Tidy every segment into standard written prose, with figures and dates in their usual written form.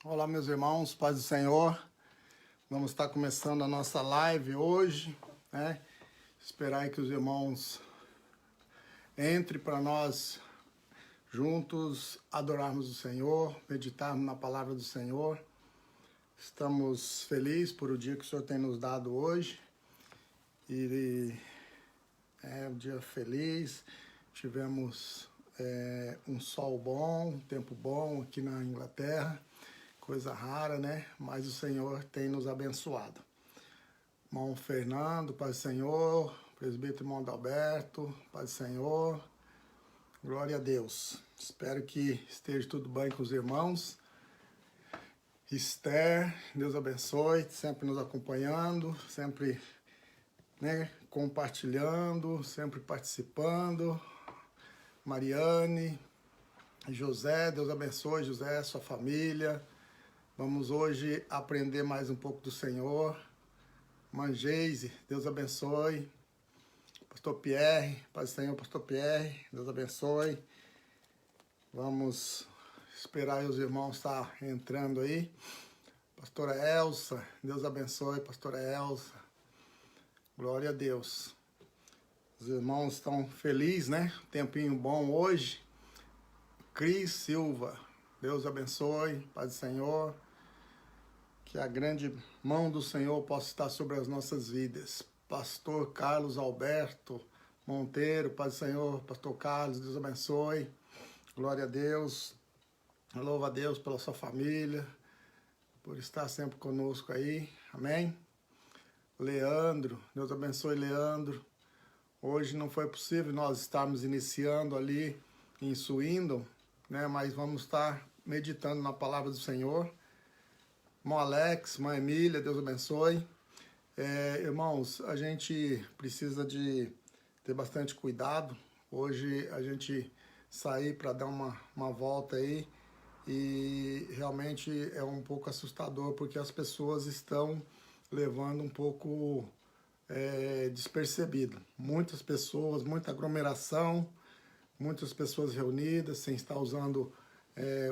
Olá, meus irmãos, paz do Senhor. Vamos estar começando a nossa live hoje, né? Esperar aí que os irmãos entrem para nós juntos adorarmos o Senhor, meditarmos na palavra do Senhor. Estamos felizes por o dia que o Senhor tem nos dado hoje. E é um dia feliz. Tivemos um sol bom, um tempo bom aqui na Inglaterra. Coisa rara, né? Mas o Senhor tem nos abençoado. Irmão Fernando, paz do Senhor. Presbítero irmão Adalberto, paz do Senhor. Glória a Deus. Espero que esteja tudo bem com os irmãos. Esther, Deus abençoe, sempre nos acompanhando, sempre, né, compartilhando, sempre participando. Mariane, José, Deus abençoe, José, sua família. Vamos hoje aprender mais um pouco do Senhor. Mangeise, Deus abençoe. Pastor Pierre, paz do Senhor, Pastor Pierre, Deus abençoe. Vamos esperar os irmãos estar entrando aí. Pastora Elsa, Deus abençoe, Pastora Elsa. Glória a Deus. Os irmãos estão felizes, né? Tempinho bom hoje. Cris Silva, Deus abençoe, paz do Senhor. Que a grande mão do Senhor possa estar sobre as nossas vidas. Pastor Carlos Alberto Monteiro, paz do Senhor. Pastor Carlos, Deus abençoe. Glória a Deus. Louva a Deus pela sua família, por estar sempre conosco aí. Amém? Leandro, Deus abençoe, Leandro. Hoje não foi possível nós estarmos iniciando ali em Swindon, né? Mas vamos estar meditando na palavra do Senhor. Irmão Alex, irmã Emília, Deus abençoe. Irmãos, a gente precisa de ter bastante cuidado. Hoje a gente sair para dar uma volta aí e realmente é um pouco assustador porque as pessoas estão levando um pouco despercebido. Muitas pessoas, muita aglomeração, muitas pessoas reunidas sem estar usando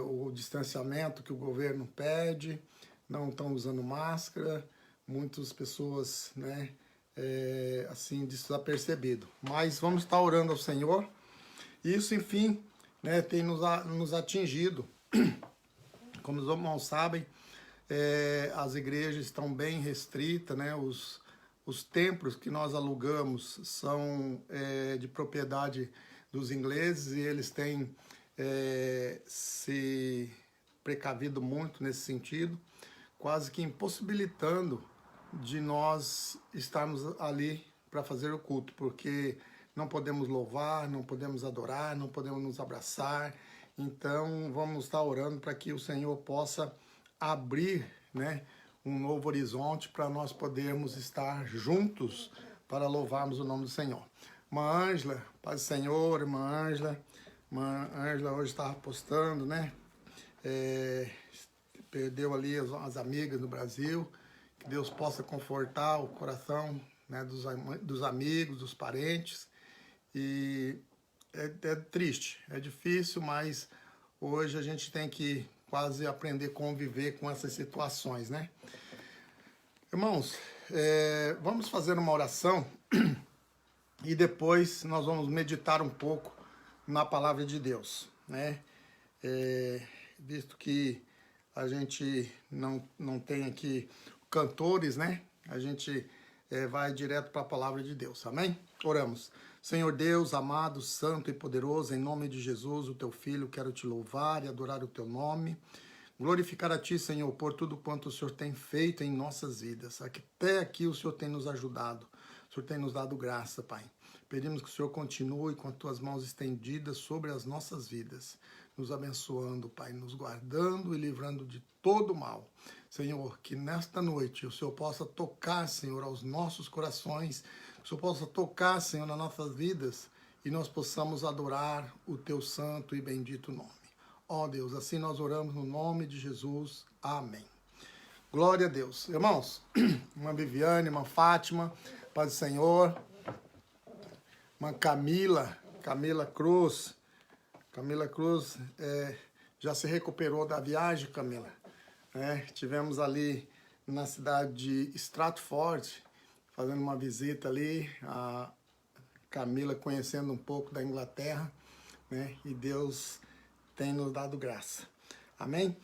o distanciamento que o governo pede. Não estão usando máscara, muitas pessoas, né, assim, desapercebido. Mas vamos estar orando ao Senhor. Isso, enfim, né, tem nos atingido. Como os irmãos sabem, as igrejas estão bem restritas, né, os templos que nós alugamos são de propriedade dos ingleses e eles têm se precavido muito nesse sentido, quase que impossibilitando de nós estarmos ali para fazer o culto, porque não podemos louvar, não podemos adorar, não podemos nos abraçar. Então vamos estar orando para que o Senhor possa abrir, né, um novo horizonte para nós podermos estar juntos para louvarmos o nome do Senhor. Irmã Ângela, paz do Senhor, irmã Ângela. Irmã Ângela hoje estava postando, né? Perdeu ali as amigas do Brasil, que Deus possa confortar o coração, né, dos amigos, dos parentes. E é triste, é difícil, mas hoje a gente tem que quase aprender a conviver com essas situações, né? Irmãos, vamos fazer uma oração e depois nós vamos meditar um pouco na palavra de Deus, né? Visto que a gente não tem aqui cantores, né? A gente vai direto para a palavra de Deus, amém? Oramos. Senhor Deus, amado, santo e poderoso, em nome de Jesus, o teu Filho, quero te louvar e adorar o teu nome. Glorificar a ti, Senhor, por tudo quanto o Senhor tem feito em nossas vidas. Até aqui o Senhor tem nos ajudado, o Senhor tem nos dado graça, Pai. Pedimos que o Senhor continue com as tuas mãos estendidas sobre as nossas vidas, nos abençoando, Pai, nos guardando e livrando de todo mal. Senhor, que nesta noite o Senhor possa tocar, Senhor, aos nossos corações, que o Senhor possa tocar, Senhor, nas nossas vidas e nós possamos adorar o teu santo e bendito nome. Ó Deus, assim nós oramos no nome de Jesus. Amém. Glória a Deus. Irmãos, irmã Viviane, irmã Fátima, paz do Senhor. Irmã Camila Cruz já se recuperou da viagem, Camila. né? Estivemos ali na cidade de Stratford, fazendo uma visita ali, a Camila conhecendo um pouco da Inglaterra, né? E Deus tem nos dado graça. Amém?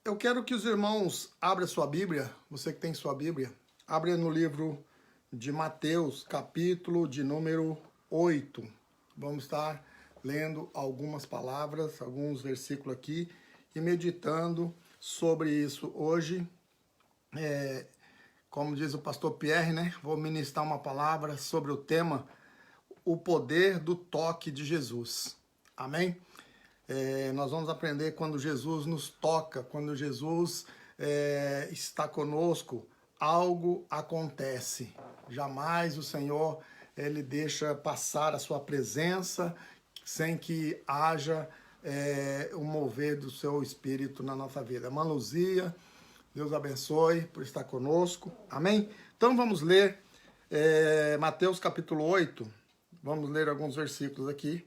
Eu quero que os irmãos abram sua Bíblia, você que tem sua Bíblia, abra no livro de Mateus, capítulo de número 8. Vamos estar lendo algumas palavras, alguns versículos aqui e meditando sobre isso hoje. Como diz o pastor Pierre, né? Vou ministrar uma palavra sobre o tema o poder do toque de Jesus. Amém? Nós vamos aprender quando Jesus nos toca, quando Jesus está conosco, algo acontece. Jamais o Senhor ele deixa passar a sua presença sem que haja um mover do seu Espírito na nossa vida. Irmã Luzia, Deus abençoe por estar conosco. Amém? Então vamos ler Mateus capítulo 8. Vamos ler alguns versículos aqui.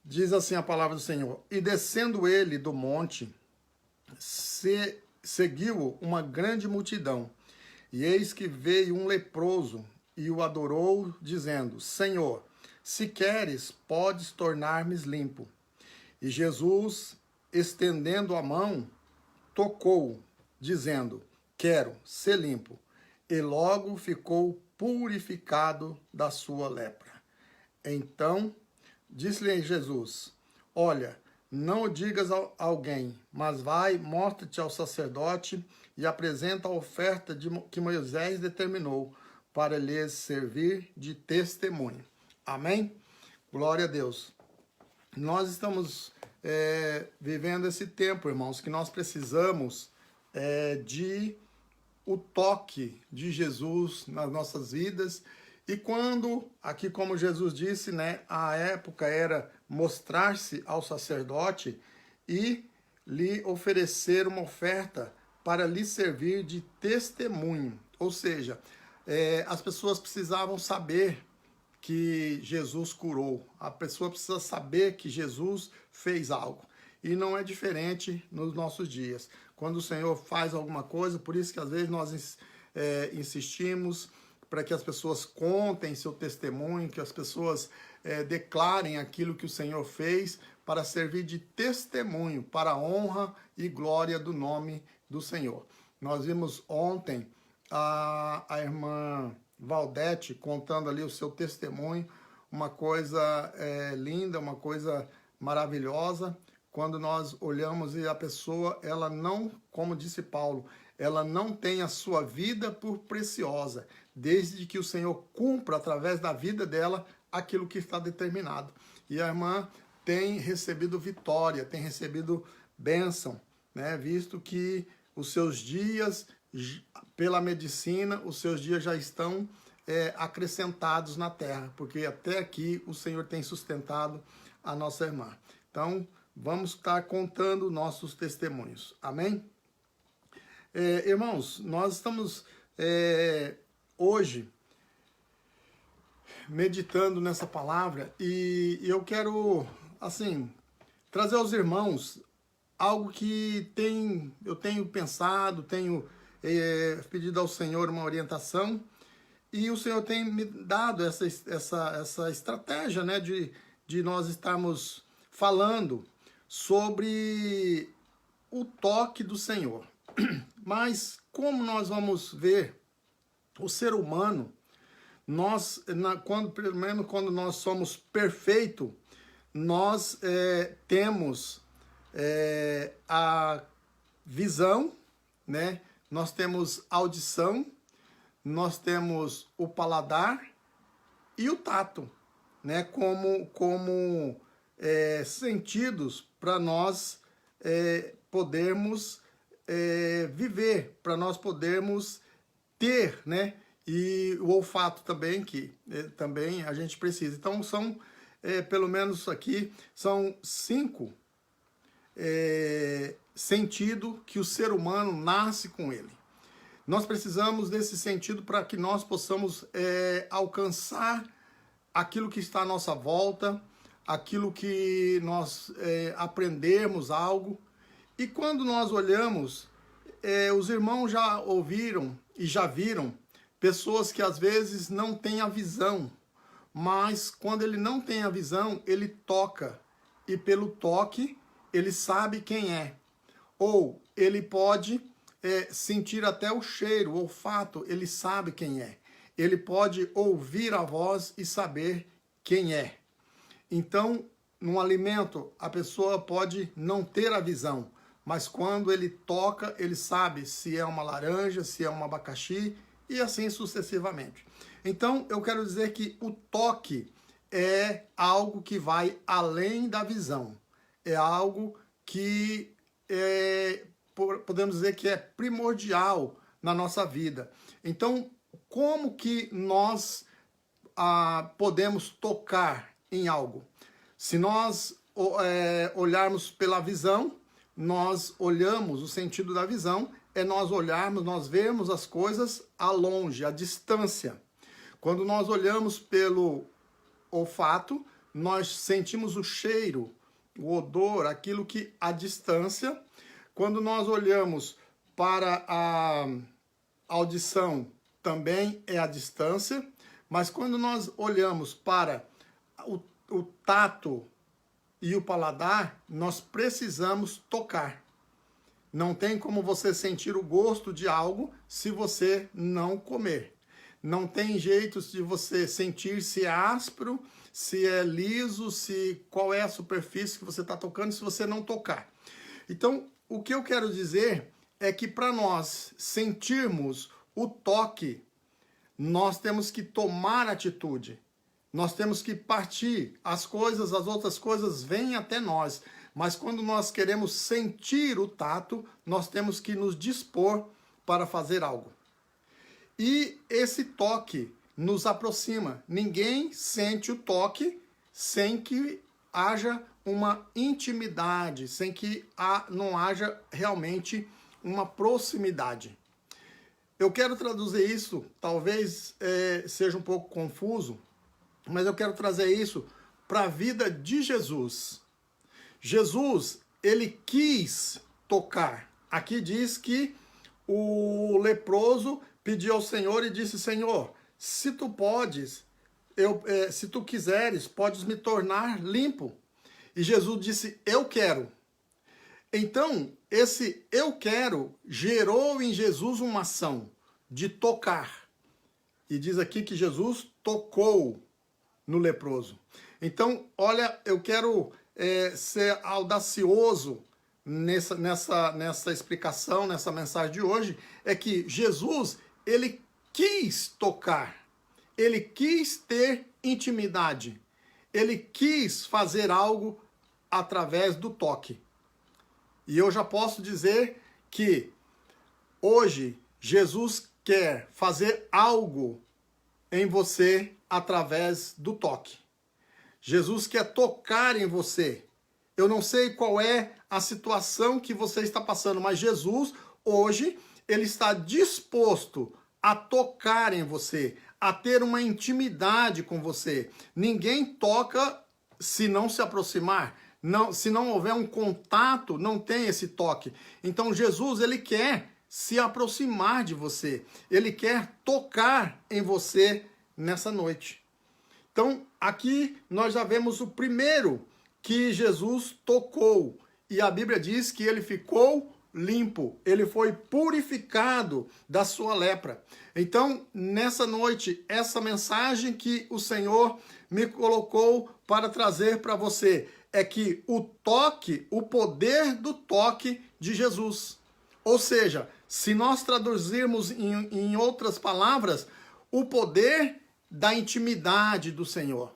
Diz assim a palavra do Senhor: E descendo ele do monte, seguiu uma grande multidão. E eis que veio um leproso e o adorou, dizendo: Senhor, se queres, podes tornar-me limpo. E Jesus, estendendo a mão, tocou, dizendo: Quero ser limpo. E logo ficou purificado da sua lepra. Então disse-lhe Jesus: Olha, não o digas a alguém, mas vai, mostra-te ao sacerdote e apresenta a oferta que Moisés determinou para lhes servir de testemunho. Amém? Glória a Deus. Nós estamos vivendo esse tempo, irmãos, que nós precisamos de o toque de Jesus nas nossas vidas. E quando, aqui como Jesus disse, né, a época era mostrar-se ao sacerdote e lhe oferecer uma oferta para lhe servir de testemunho. Ou seja, as pessoas precisavam saber que Jesus curou. A pessoa precisa saber que Jesus fez algo. E não é diferente nos nossos dias. Quando o Senhor faz alguma coisa, por isso que às vezes nós insistimos para que as pessoas contem seu testemunho, que as pessoas declarem aquilo que o Senhor fez para servir de testemunho, para a honra e glória do nome do Senhor. Nós vimos ontem a irmã Valdete contando ali o seu testemunho, uma coisa linda, uma coisa maravilhosa, quando nós olhamos e a pessoa, ela não, como disse Paulo, ela não tem a sua vida por preciosa, desde que o Senhor cumpra através da vida dela aquilo que está determinado. E a irmã tem recebido vitória, tem recebido bênção, né? Visto que os seus dias, pela medicina, os seus dias já estão acrescentados na terra, porque até aqui o Senhor tem sustentado a nossa irmã. Então, vamos estar contando nossos testemunhos. Amém? Irmãos, nós estamos hoje meditando nessa palavra e eu quero, assim, trazer aos irmãos algo que eu tenho pensado, tenho pedido ao Senhor uma orientação e o Senhor tem me dado essa estratégia, né, de nós estarmos falando sobre o toque do Senhor. Mas como nós vamos ver o ser humano, pelo menos quando nós somos perfeitos, nós temos a visão, né? Nós temos audição, nós temos o paladar e o tato, né? Como sentidos para nós podermos viver, para nós podermos ter, né? E o olfato também, que também a gente precisa. Então são, pelo menos aqui, são 5 sentidos que o ser humano nasce com ele. Nós precisamos desse sentido para que nós possamos alcançar aquilo que está à nossa volta, aquilo que nós aprendermos algo. E quando nós olhamos, os irmãos já ouviram e já viram pessoas que às vezes não têm a visão, mas quando ele não tem a visão, ele toca, e pelo toque ele sabe quem é. Ou ele pode sentir até o cheiro, o olfato, ele sabe quem é. Ele pode ouvir a voz e saber quem é. Então, num alimento, a pessoa pode não ter a visão, mas quando ele toca, ele sabe se é uma laranja, se é um abacaxi, e assim sucessivamente. Então, eu quero dizer que o toque é algo que vai além da visão. É algo que podemos dizer que é primordial na nossa vida. Então, como que nós podemos tocar em algo? Se nós olharmos pela visão, nós olhamos, o sentido da visão é nós olharmos, nós vermos as coisas a longe, a distância. Quando nós olhamos pelo olfato, nós sentimos o cheiro, o odor, aquilo que a distância. Quando nós olhamos para a audição, também é a distância. Mas quando nós olhamos para o tato e o paladar, nós precisamos tocar. Não tem como você sentir o gosto de algo se você não comer. Não tem jeito de você sentir se é áspero, se é liso, qual é a superfície que você está tocando se você não tocar. Então, o que eu quero dizer é que para nós sentirmos o toque, nós temos que tomar atitude. Nós temos que partir. As outras coisas vêm até nós. Mas quando nós queremos sentir o tato, nós temos que nos dispor para fazer algo. E esse toque nos aproxima. Ninguém sente o toque sem que haja uma intimidade, sem que não haja realmente uma proximidade. Eu quero traduzir isso, talvez seja um pouco confuso, mas eu quero trazer isso para a vida de Jesus. Jesus, ele quis tocar. Aqui diz que o leproso pediu ao Senhor e disse: Senhor, se tu podes, se tu quiseres, podes me tornar limpo. E Jesus disse: eu quero. Então, esse eu quero gerou em Jesus uma ação de tocar. E diz aqui que Jesus tocou no leproso. Então, olha, eu quero ser audacioso nessa explicação, nessa mensagem de hoje, é que Jesus, ele quis tocar, ele quis ter intimidade, ele quis fazer algo através do toque. E eu já posso dizer que hoje Jesus quer fazer algo em você através do toque. Jesus quer tocar em você. Eu não sei qual é a situação que você está passando, mas Jesus, hoje, ele está disposto a tocar em você, a ter uma intimidade com você. Ninguém toca se não se aproximar. Não, se não houver um contato, não tem esse toque. Então Jesus, ele quer se aproximar de você. Ele quer tocar em você nessa noite. Então, aqui nós já vemos o primeiro que Jesus tocou. E a Bíblia diz que ele ficou limpo. Ele foi purificado da sua lepra. Então, nessa noite, essa mensagem que o Senhor me colocou para trazer para você é que o toque, o poder do toque de Jesus. Ou seja, se nós traduzirmos em outras palavras, o poder da intimidade do Senhor.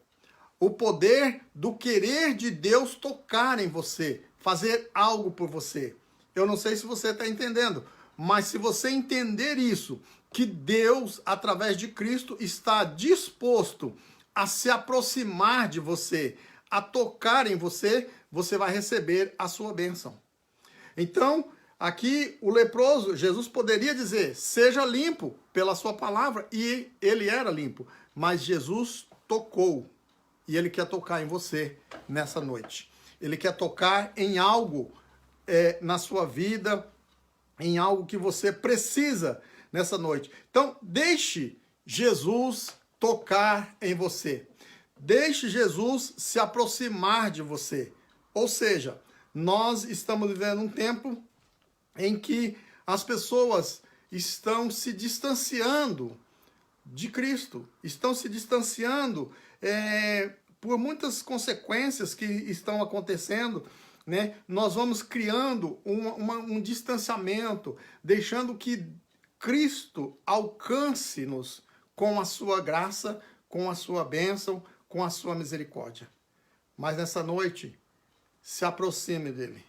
O poder do querer de Deus tocar em você, fazer algo por você. Eu não sei se você está entendendo, mas se você entender isso, que Deus, através de Cristo, está disposto a se aproximar de você, a tocar em você, você vai receber a sua bênção. Então, aqui o leproso, Jesus poderia dizer, seja limpo pela sua palavra, e ele era limpo. Mas Jesus tocou, e ele quer tocar em você nessa noite. Ele quer tocar em algo na sua vida, em algo que você precisa nessa noite. Então, deixe Jesus tocar em você. Deixe Jesus se aproximar de você. Ou seja, nós estamos vivendo um tempo em que as pessoas estão se distanciando de Cristo, estão se distanciando por muitas consequências que estão acontecendo, né? Nós vamos criando um distanciamento, deixando que Cristo alcance-nos com a sua graça, com a sua bênção, com a sua misericórdia. Mas nessa noite, se aproxime dele,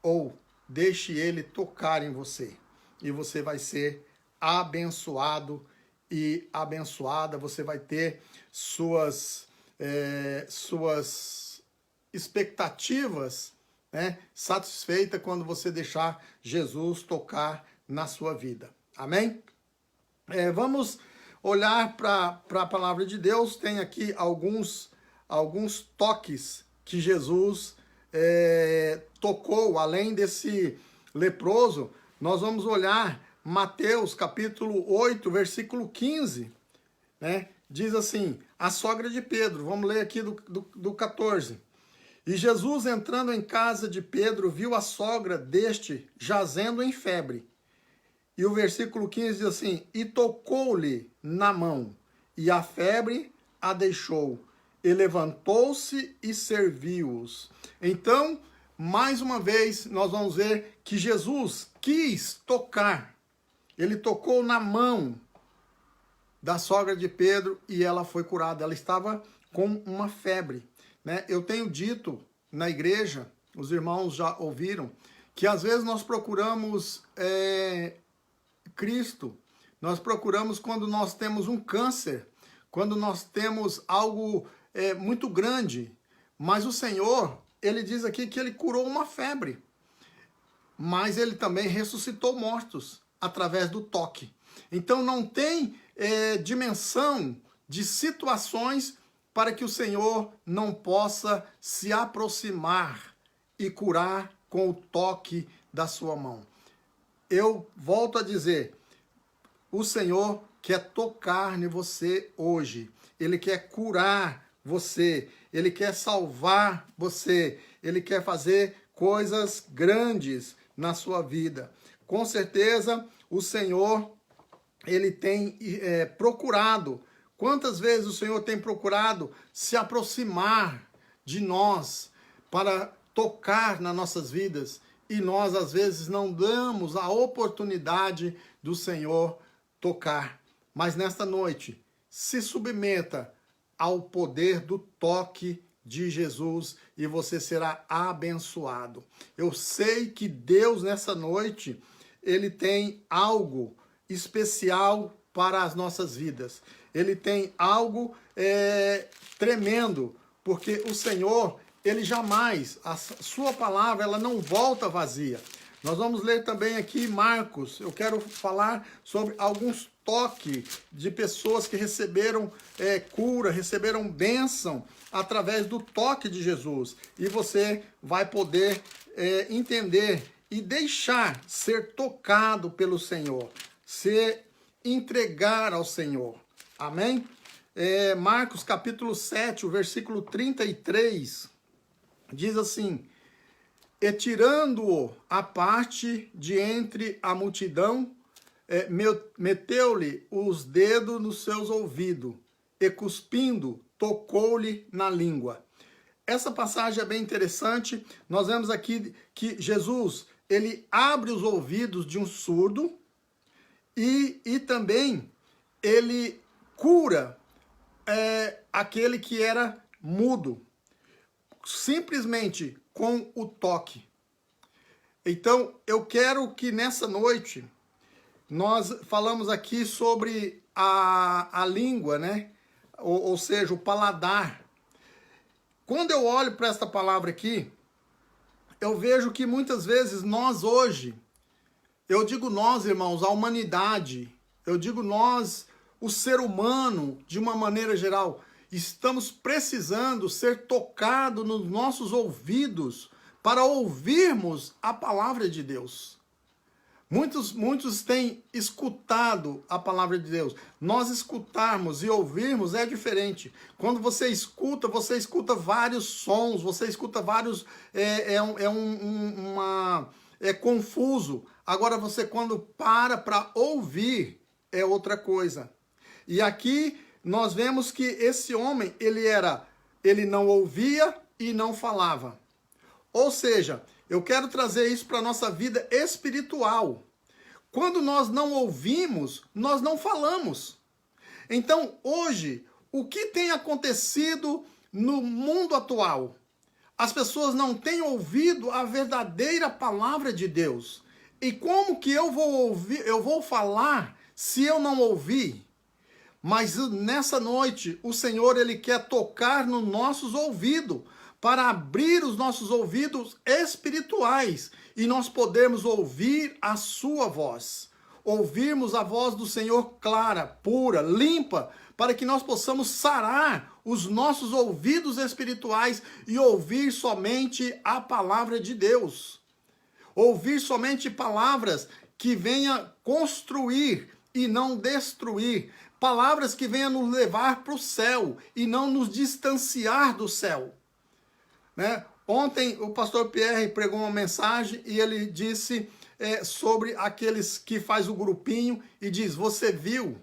ou deixe ele tocar em você, e você vai ser abençoado e abençoada. Você vai ter suas expectativas, né, satisfeitas quando você deixar Jesus tocar na sua vida. Amém? Vamos olhar para a palavra de Deus. Tem aqui alguns toques que Jesus tocou, além desse leproso. Nós vamos olhar Mateus capítulo 8, versículo 15, né? Diz assim, a sogra de Pedro, vamos ler aqui do 14. E Jesus, entrando em casa de Pedro, viu a sogra deste jazendo em febre. E o versículo 15 diz assim, e tocou-lhe na mão, e a febre a deixou, e levantou-se e serviu-os. Então, mais uma vez, nós vamos ver que Jesus quis tocar. Ele tocou na mão da sogra de Pedro e ela foi curada. Ela estava com uma febre, né? Eu tenho dito na igreja, os irmãos já ouviram, que às vezes nós procuramos Cristo, nós procuramos quando nós temos um câncer, quando nós temos algo muito grande, mas o Senhor, ele diz aqui que ele curou uma febre, mas ele também ressuscitou mortos através do toque. Então não tem dimensão de situações para que o Senhor não possa se aproximar e curar com o toque da sua mão. Eu volto a dizer, o Senhor quer tocar em você hoje. Ele quer curar você. Ele quer salvar você. Ele quer fazer coisas grandes na sua vida. Com certeza, o Senhor, ele tem procurado. Quantas vezes o Senhor tem procurado se aproximar de nós para tocar nas nossas vidas e nós, às vezes, não damos a oportunidade do Senhor tocar. Mas nesta noite, se submeta ao poder do toque de Jesus e você será abençoado. Eu sei que Deus, nessa noite, ele tem algo especial para as nossas vidas. Ele tem algo tremendo, porque o Senhor, ele jamais, a sua palavra, ela não volta vazia. Nós vamos ler também aqui Marcos. Eu quero falar sobre alguns toques de pessoas que receberam cura, receberam bênção através do toque de Jesus. E você vai poder entender e deixar ser tocado pelo Senhor, se entregar ao Senhor. Amém? Marcos capítulo 7, o versículo 33, diz assim, e tirando-o à parte de entre a multidão, meteu-lhe os dedos nos seus ouvidos, e cuspindo, tocou-lhe na língua. Essa passagem é bem interessante. Nós vemos aqui que Jesus, ele abre os ouvidos de um surdo e também ele cura aquele que era mudo, simplesmente com o toque. Então, eu quero que nessa noite, nós falamos aqui sobre a língua, né? Ou seja, o paladar. Quando eu olho para esta palavra aqui, eu vejo que muitas vezes nós hoje, eu digo nós, irmãos, a humanidade, eu digo nós, o ser humano, de uma maneira geral, estamos precisando ser tocados nos nossos ouvidos para ouvirmos a palavra de Deus. Muitos têm escutado a palavra de Deus. Nós escutarmos e ouvirmos é diferente. Quando você escuta vários sons, você escuta vários... É confuso. Agora você quando para ouvir é outra coisa. E aqui nós vemos que esse homem, ele não ouvia e não falava. Ou seja, eu quero trazer isso para a nossa vida espiritual. Quando nós não ouvimos, nós não falamos. Então, hoje, o que tem acontecido no mundo atual? As pessoas não têm ouvido a verdadeira palavra de Deus. E como que eu vou falar se eu não ouvir? Mas nessa noite, o Senhor, Ele quer tocar nos nossos ouvidos, para abrir os nossos ouvidos espirituais e nós podermos ouvir a sua voz. Ouvirmos a voz do Senhor clara, pura, limpa, para que nós possamos sarar os nossos ouvidos espirituais e ouvir somente a palavra de Deus. Ouvir somente palavras que venham construir e não destruir. Palavras que venham nos levar para o céu e não nos distanciar do céu. Né? Ontem o pastor Pierre pregou uma mensagem e ele disse sobre aqueles que faz o grupinho e diz, você viu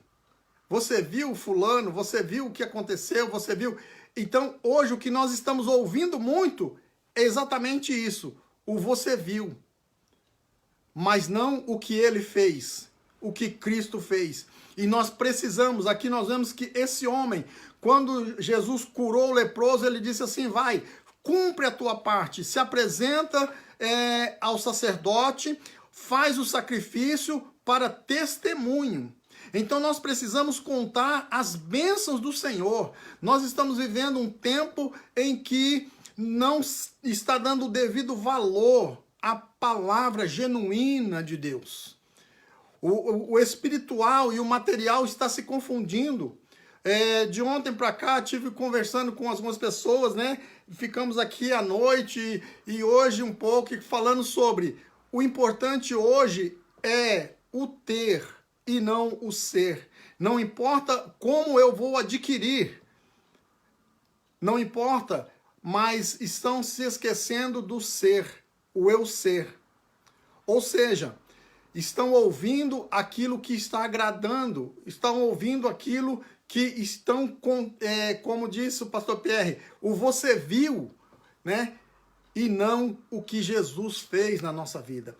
fulano, você viu o que aconteceu, você viu... Então hoje o que nós estamos ouvindo muito é exatamente isso, o você viu, mas não o que ele fez, o que Cristo fez. E nós precisamos, aqui nós vemos que esse homem, quando Jesus curou o leproso, ele disse assim, vai, cumpre a tua parte, se apresenta ao sacerdote, faz o sacrifício para testemunho. Então nós precisamos contar as bênçãos do Senhor. Nós estamos vivendo um tempo em que não está dando o devido valor à palavra genuína de Deus. O espiritual e o material está se confundindo. De ontem para cá, tive conversando com algumas pessoas, né? Ficamos aqui à noite e hoje um pouco falando sobre o importante hoje é o ter e não o ser. Não importa como eu vou adquirir, não importa, mas estão se esquecendo do ser, o eu ser. Ou seja, estão ouvindo aquilo que está agradando, estão ouvindo aquilo que estão, como disse o pastor Pierre, o você viu, né? E não o que Jesus fez na nossa vida.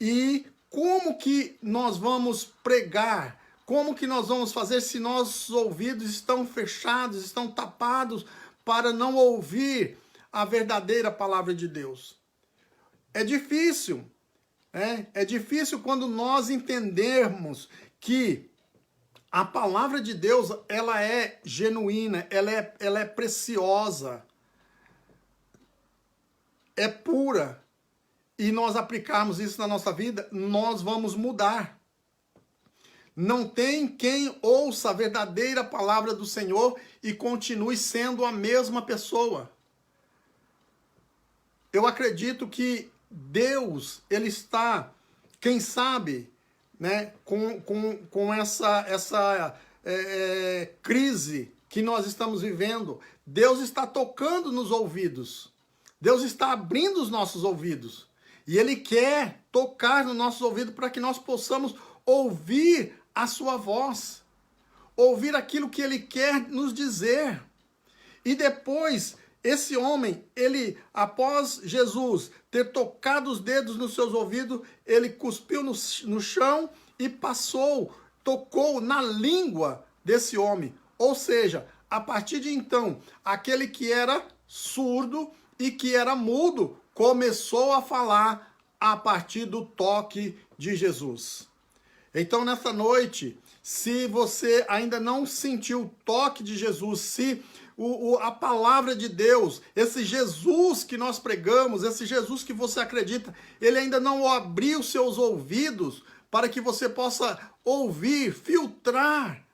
E como que nós vamos pregar? Como que nós vamos fazer se nossos ouvidos estão fechados, estão tapados para não ouvir a verdadeira palavra de Deus? É difícil, né? É difícil quando nós entendermos que a palavra de Deus, ela é genuína, ela é preciosa, é pura, e nós aplicarmos isso na nossa vida, nós vamos mudar. Não tem quem ouça a verdadeira palavra do Senhor e continue sendo a mesma pessoa. Eu acredito que Deus, Ele está, quem sabe, né, com essa crise que nós estamos vivendo, Deus está tocando nos ouvidos. Deus está abrindo os nossos ouvidos. E Ele quer tocar nos nossos ouvidos para que nós possamos ouvir a sua voz. Ouvir aquilo que Ele quer nos dizer. E depois, esse homem, ele, após Jesus ter tocado os dedos nos seus ouvidos, ele cuspiu no chão e tocou na língua desse homem. Ou seja, a partir de então, aquele que era surdo e que era mudo, começou a falar a partir do toque de Jesus. Então, nessa noite, se você ainda não sentiu o toque de Jesus, se a palavra de Deus, esse Jesus que nós pregamos, esse Jesus que você acredita, ele ainda não abriu seus ouvidos para que você possa ouvir, filtrar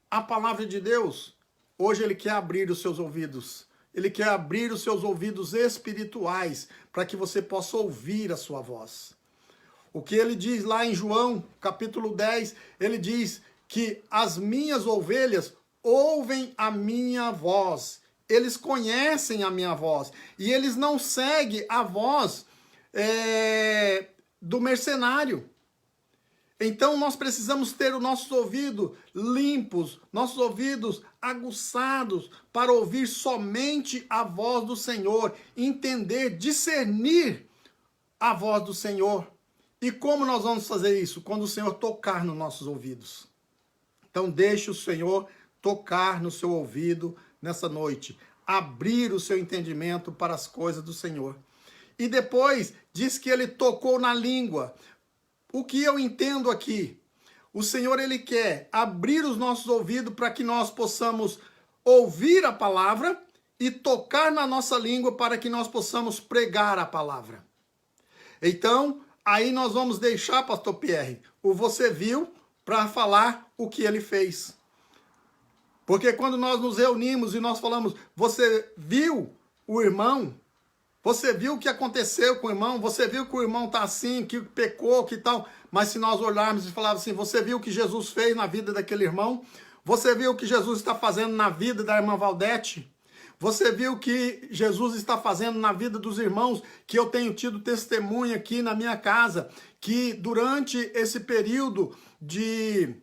a palavra de Deus, hoje ele quer abrir os seus ouvidos Ele quer abrir os seus ouvidos espirituais para que você possa ouvir a sua voz. O que ele diz lá em João, capítulo 10, ele diz que as minhas ovelhas ouvem a minha voz. Eles conhecem a minha voz. E eles não seguem a voz do mercenário. Então nós precisamos ter os nossos ouvidos limpos, nossos ouvidos aguçados para ouvir somente a voz do Senhor, entender, discernir a voz do Senhor. E como nós vamos fazer isso? Quando o Senhor tocar nos nossos ouvidos. Então deixe o Senhor tocar no seu ouvido nessa noite, abrir o seu entendimento para as coisas do Senhor. E depois diz que ele tocou na língua. O que eu entendo aqui? O Senhor, ele quer abrir os nossos ouvidos para que nós possamos ouvir a palavra e tocar na nossa língua para que nós possamos pregar a palavra. Então, aí nós vamos deixar, pastor Pierre, o você viu para falar o que ele fez. Porque quando nós nos reunimos e nós falamos, você viu o irmão? Você viu o que aconteceu com o irmão? Você viu que o irmão está assim, que pecou, que tal? Mas se nós olharmos e falarmos assim, você viu o que Jesus fez na vida daquele irmão? Você viu o que Jesus está fazendo na vida da irmã Valdete? Você viu o que Jesus está fazendo na vida dos irmãos, que eu tenho tido testemunho aqui na minha casa, que durante esse período de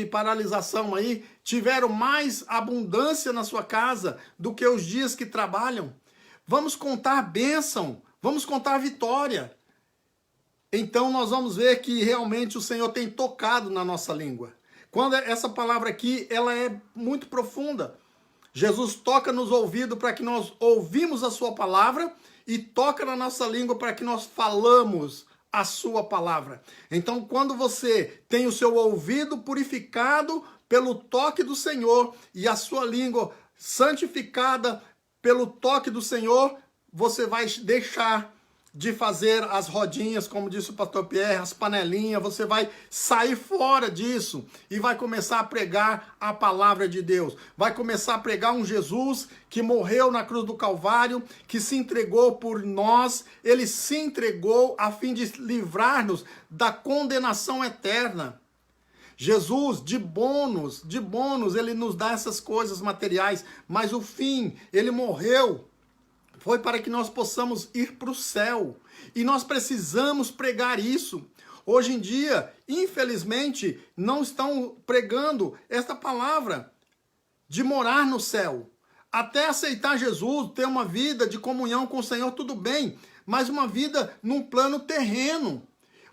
paralisação aí, tiveram mais abundância na sua casa do que os dias que trabalham. Vamos contar bênção, vamos contar vitória. Então nós vamos ver que realmente o Senhor tem tocado na nossa língua. Quando essa palavra aqui, ela é muito profunda. Jesus toca nos ouvidos para que nós ouvimos a sua palavra e toca na nossa língua para que nós falamos a sua palavra. Então, quando você tem o seu ouvido purificado pelo toque do Senhor e a sua língua santificada pelo toque do Senhor, você vai deixar de fazer as rodinhas, como disse o pastor Pierre, as panelinhas, você vai sair fora disso e vai começar a pregar a palavra de Deus. Vai começar a pregar um Jesus que morreu na cruz do Calvário, que se entregou por nós, ele se entregou a fim de livrar-nos da condenação eterna. Jesus, de bônus, ele nos dá essas coisas materiais, mas o fim, ele morreu, foi para que nós possamos ir para o céu. E nós precisamos pregar isso. Hoje em dia, infelizmente, não estão pregando esta palavra de morar no céu. Até aceitar Jesus, ter uma vida de comunhão com o Senhor, tudo bem, mas uma vida num plano terreno.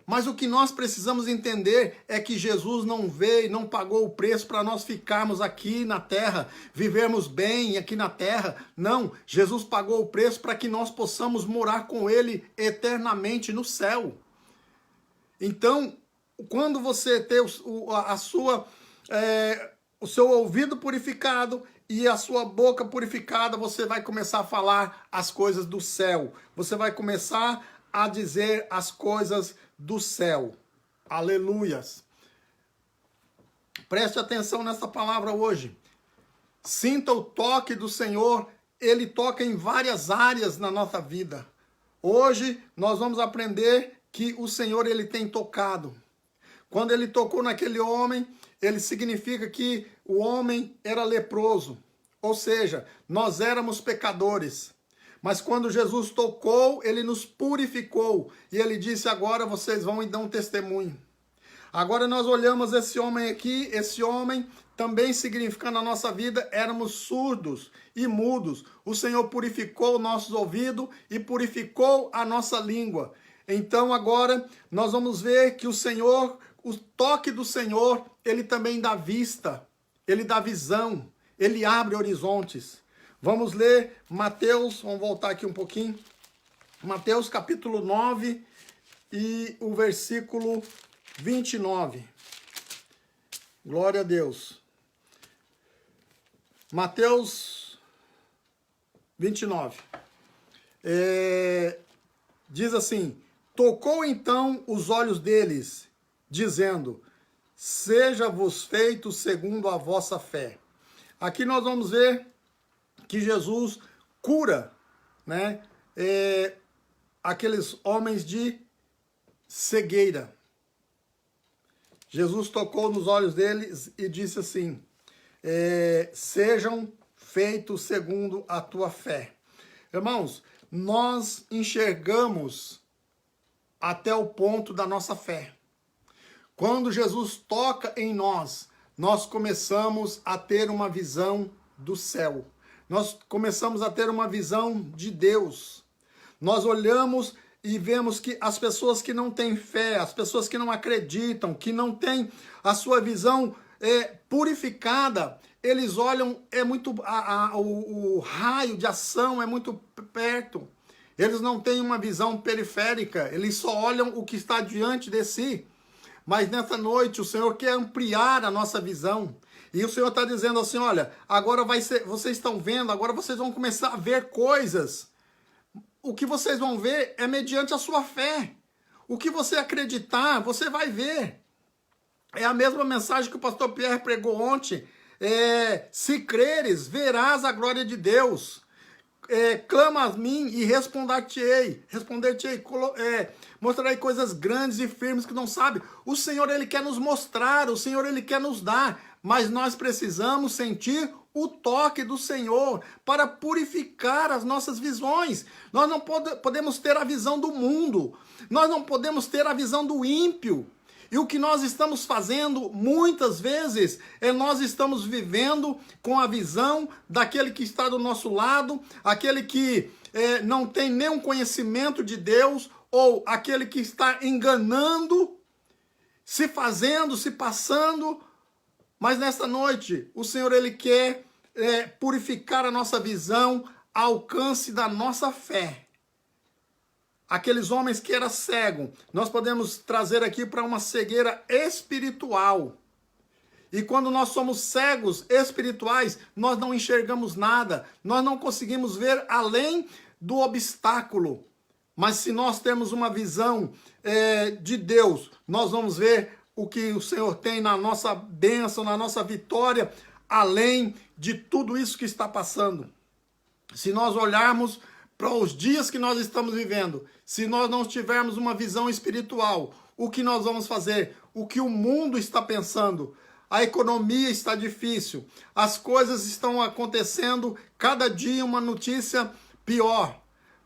Mas o que nós precisamos entender é que Jesus não veio, não pagou o preço para nós ficarmos aqui na terra, vivermos bem aqui na terra. Não, Jesus pagou o preço para que nós possamos morar com Ele eternamente no céu. Então, quando você tem o seu ouvido purificado e a sua boca purificada, você vai começar a falar as coisas do céu. Você vai começar a dizer as coisas do céu. Aleluias. Preste atenção nessa palavra hoje. Sinta o toque do Senhor. Ele toca em várias áreas na nossa vida. Hoje nós vamos aprender que o Senhor, ele tem tocado. Quando ele tocou naquele homem, ele significa que o homem era leproso. Ou seja, nós éramos pecadores. Mas quando Jesus tocou, ele nos purificou. E ele disse, agora vocês vão e dão um testemunho. Agora nós olhamos esse homem aqui, esse homem também significa na nossa vida, éramos surdos e mudos. O Senhor purificou nossos ouvidos e purificou a nossa língua. Então agora nós vamos ver que o Senhor, o toque do Senhor, ele também dá vista, ele dá visão, ele abre horizontes. Vamos ler Mateus, vamos voltar aqui um pouquinho. Mateus capítulo 9 e o versículo 29. Glória a Deus. Mateus 29. Diz assim, tocou então os olhos deles, dizendo, seja-vos feito segundo a vossa fé. Aqui nós vamos ver que Jesus cura, né, aqueles homens de cegueira. Jesus tocou nos olhos deles e disse assim, sejam feitos segundo a tua fé. Irmãos, nós enxergamos até o ponto da nossa fé. Quando Jesus toca em nós, nós começamos a ter uma visão do céu. Nós começamos a ter uma visão de Deus. Nós olhamos e vemos que as pessoas que não têm fé, as pessoas que não acreditam, que não têm a sua visão purificada, eles olham, o raio de ação é muito perto. Eles não têm uma visão periférica, eles só olham o que está diante de si. Mas nessa noite o Senhor quer ampliar a nossa visão. E o Senhor está dizendo assim, olha, agora vocês estão vendo, agora vocês vão começar a ver coisas. O que vocês vão ver é mediante a sua fé. O que você acreditar, você vai ver. É a mesma mensagem que o pastor Pierre pregou ontem. Se creres, verás a glória de Deus. Clama a mim e responder-te-ei. Mostrarei coisas grandes e firmes que não sabe. O Senhor, Ele quer nos mostrar, o Senhor, Ele quer nos dar. Mas nós precisamos sentir o toque do Senhor para purificar as nossas visões. Nós não podemos ter a visão do mundo. Nós não podemos ter a visão do ímpio. E o que nós estamos fazendo, muitas vezes, nós estamos vivendo com a visão daquele que está do nosso lado, aquele que não tem nenhum conhecimento de Deus, ou aquele que está enganando, se fazendo, se passando. Mas nesta noite, o Senhor, Ele quer purificar a nossa visão ao alcance da nossa fé. Aqueles homens que eram cegos, nós podemos trazer aqui para uma cegueira espiritual. E quando nós somos cegos espirituais, nós não enxergamos nada, nós não conseguimos ver além do obstáculo. Mas se nós temos uma visão de Deus, nós vamos ver o que o Senhor tem na nossa bênção, na nossa vitória, além de tudo isso que está passando. Se nós olharmos para os dias que nós estamos vivendo, se nós não tivermos uma visão espiritual, o que nós vamos fazer? O que o mundo está pensando? A economia está difícil, as coisas estão acontecendo, cada dia uma notícia pior.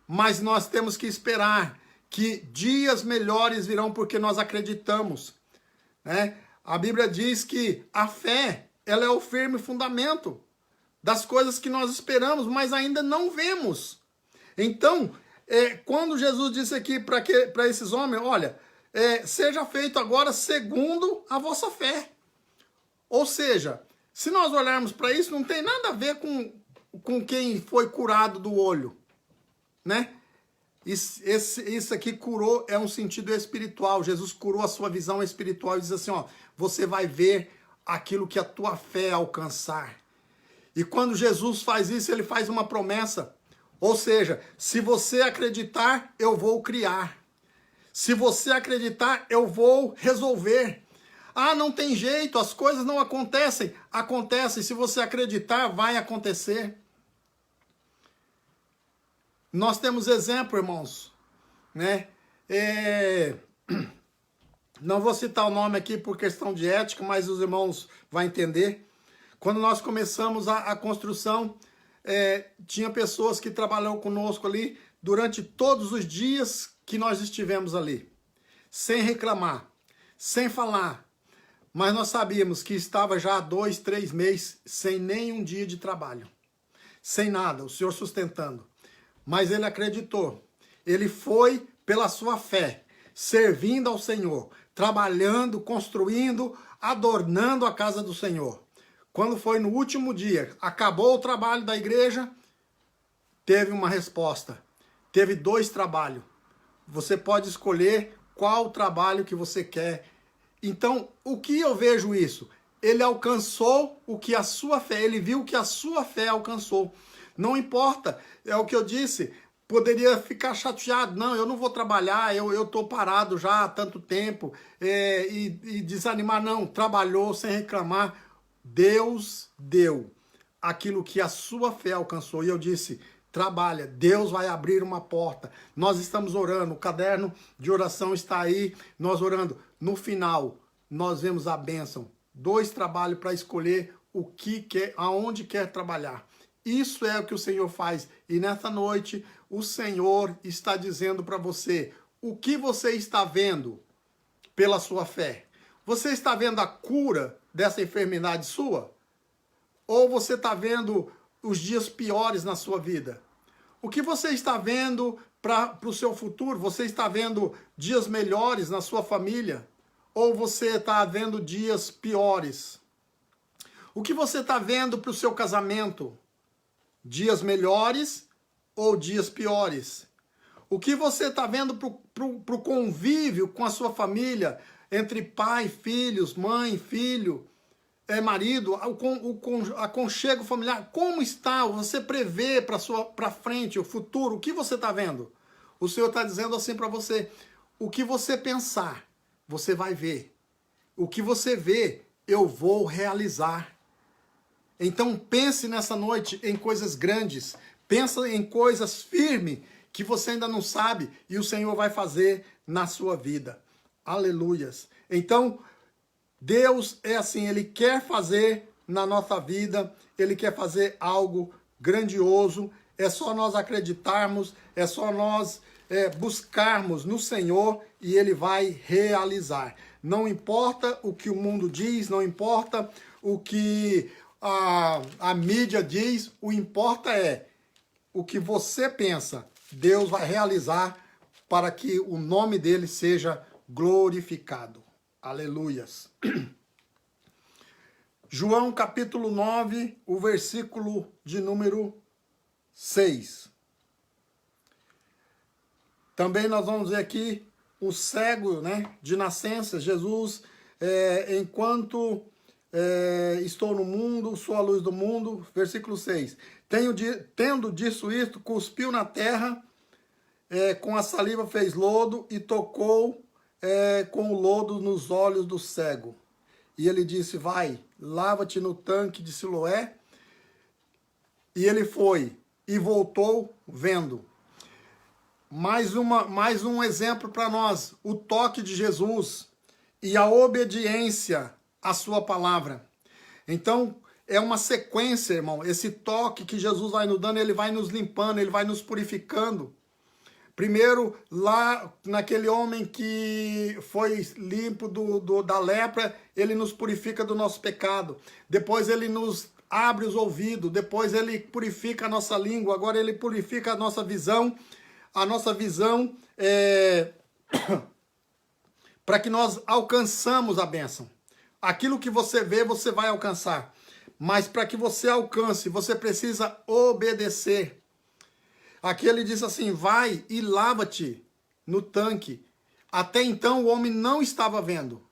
Mas nós temos que esperar que dias melhores virão porque nós acreditamos, né? A Bíblia diz que a fé, ela é o firme fundamento das coisas que nós esperamos, mas ainda não vemos. Então, quando Jesus disse aqui para esses homens, olha, seja feito agora segundo a vossa fé. Ou seja, se nós olharmos para isso, não tem nada a ver com quem foi curado do olho, né? Isso aqui curou, é um sentido espiritual. Jesus curou a sua visão espiritual e diz assim, ó, você vai ver aquilo que a tua fé alcançar. E quando Jesus faz isso, ele faz uma promessa. Ou seja, se você acreditar, eu vou criar. Se você acreditar, eu vou resolver. Ah, não tem jeito, as coisas não acontecem. Acontecem, se você acreditar, vai acontecer. Nós temos exemplo, irmãos, né? Não vou citar o nome aqui por questão de ética, mas os irmãos vão entender. Quando nós começamos a construção, tinha pessoas que trabalharam conosco ali durante todos os dias que nós estivemos ali, sem reclamar, sem falar. Mas nós sabíamos que estava já há 2, 3 meses sem nenhum dia de trabalho, sem nada, o Senhor sustentando. Mas ele acreditou, ele foi pela sua fé, servindo ao Senhor, trabalhando, construindo, adornando a casa do Senhor. Quando foi no último dia, acabou o trabalho da igreja, teve uma resposta. Teve 2 trabalhos. Você pode escolher qual trabalho que você quer. Então, o que eu vejo isso? Ele alcançou o que a sua fé, ele viu que a sua fé alcançou. Não importa, é o que eu disse, poderia ficar chateado, não, eu não vou trabalhar, eu estou parado já há tanto tempo, e desanimar, não, trabalhou sem reclamar. Deus deu aquilo que a sua fé alcançou. E eu disse, trabalha, Deus vai abrir uma porta. Nós estamos orando, o caderno de oração está aí, nós orando. No final, nós vemos a bênção. 2 trabalhos para escolher o que quer, aonde quer trabalhar. Isso é o que o Senhor faz. E nessa noite, o Senhor está dizendo para você, o que você está vendo pela sua fé? Você está vendo a cura dessa enfermidade sua? Ou você está vendo os dias piores na sua vida? O que você está vendo para o seu futuro? Você está vendo dias melhores na sua família? Ou você está vendo dias piores? O que você está vendo para o seu casamento? Dias melhores ou dias piores? O que você está vendo para o convívio com a sua família, entre pai, filhos, mãe, filho, marido, o aconchego familiar? Como está? Você prevê para frente, o futuro, o que você está vendo? O Senhor está dizendo assim para você, o que você pensar, você vai ver. O que você vê, eu vou realizar. Então pense nessa noite em coisas grandes, pensa em coisas firmes que você ainda não sabe e o Senhor vai fazer na sua vida. Aleluias. Então, Deus é assim, Ele quer fazer na nossa vida, Ele quer fazer algo grandioso, é só nós acreditarmos, é só nós buscarmos no Senhor e Ele vai realizar. Não importa o que o mundo diz, não importa o que a mídia diz, o importa é o que você pensa, Deus vai realizar para que o nome dele seja glorificado. Aleluias. João capítulo 9, o versículo de número 6. Também nós vamos ver aqui o cego, né, de nascença. Jesus, enquanto estou no mundo, sou a luz do mundo. Versículo 6. Tendo disso isto, cuspiu na terra, com a saliva fez lodo e tocou com o lodo nos olhos do cego. E ele disse, vai, lava-te no tanque de Siloé. E ele foi e voltou vendo. Mais um exemplo para nós, o toque de Jesus e a obediência à sua palavra. Então, é uma sequência, irmão, esse toque que Jesus vai nos dando, ele vai nos limpando, ele vai nos purificando. Primeiro, lá naquele homem que foi limpo da lepra, ele nos purifica do nosso pecado. Depois ele nos abre os ouvidos, depois ele purifica a nossa língua, agora ele purifica a nossa visão. A nossa visão para que nós alcançamos a bênção. Aquilo que você vê, você vai alcançar. Mas para que você alcance, você precisa obedecer. Aqui ele diz assim, vai e lava-te no tanque. Até então o homem não estava vendo.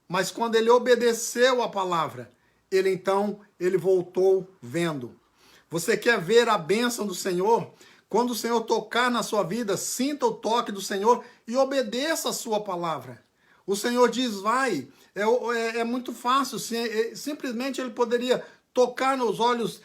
Mas quando ele obedeceu a palavra, ele voltou vendo. Você quer ver a bênção do Senhor? Quando o Senhor tocar na sua vida, sinta o toque do Senhor e obedeça a sua palavra. O Senhor diz, vai. É muito fácil. Simplesmente ele poderia tocar nos olhos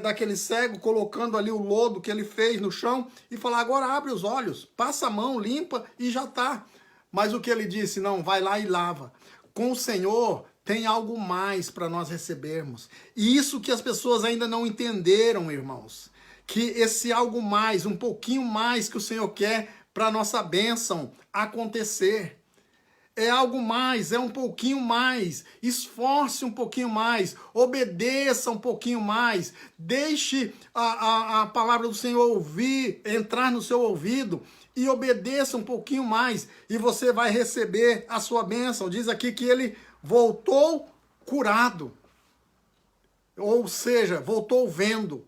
daquele cego, colocando ali o lodo que ele fez no chão e falar, agora abre os olhos, passa a mão, limpa e já está. Mas o que ele disse? Não, vai lá e lava. Com o Senhor tem algo mais para nós recebermos. E isso que as pessoas ainda não entenderam, irmãos. Que esse algo mais, um pouquinho mais que o Senhor quer para a nossa bênção acontecer. É algo mais, é um pouquinho mais. Esforce um pouquinho mais, obedeça um pouquinho mais. Deixe a palavra do Senhor entrar no seu ouvido e obedeça um pouquinho mais. E você vai receber a sua bênção. Diz aqui que ele voltou curado. Ou seja, voltou vendo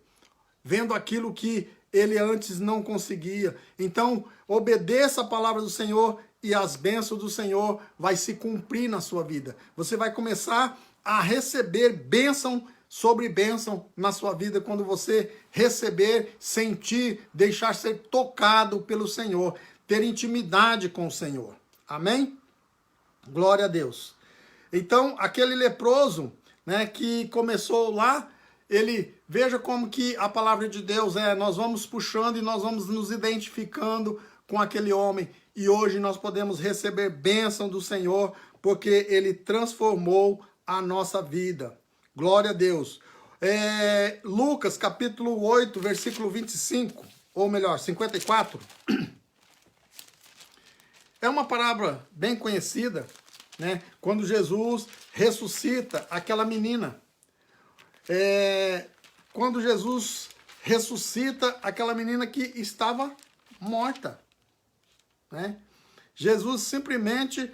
aquilo que ele antes não conseguia. Então, obedeça a palavra do Senhor e as bênçãos do Senhor vai se cumprir na sua vida. Você vai começar a receber bênção sobre bênção na sua vida quando você receber, sentir, deixar ser tocado pelo Senhor, ter intimidade com o Senhor. Amém? Glória a Deus. Então, aquele leproso, né, que começou lá, veja como que a palavra de Deus nós vamos puxando e nós vamos nos identificando com aquele homem, e hoje nós podemos receber bênção do Senhor, porque ele transformou a nossa vida. Glória a Deus. Lucas capítulo 8, versículo 25, ou melhor, 54, é uma parábola bem conhecida, né? Quando Jesus ressuscita aquela menina. Quando Jesus ressuscita aquela menina que estava morta, né? Jesus simplesmente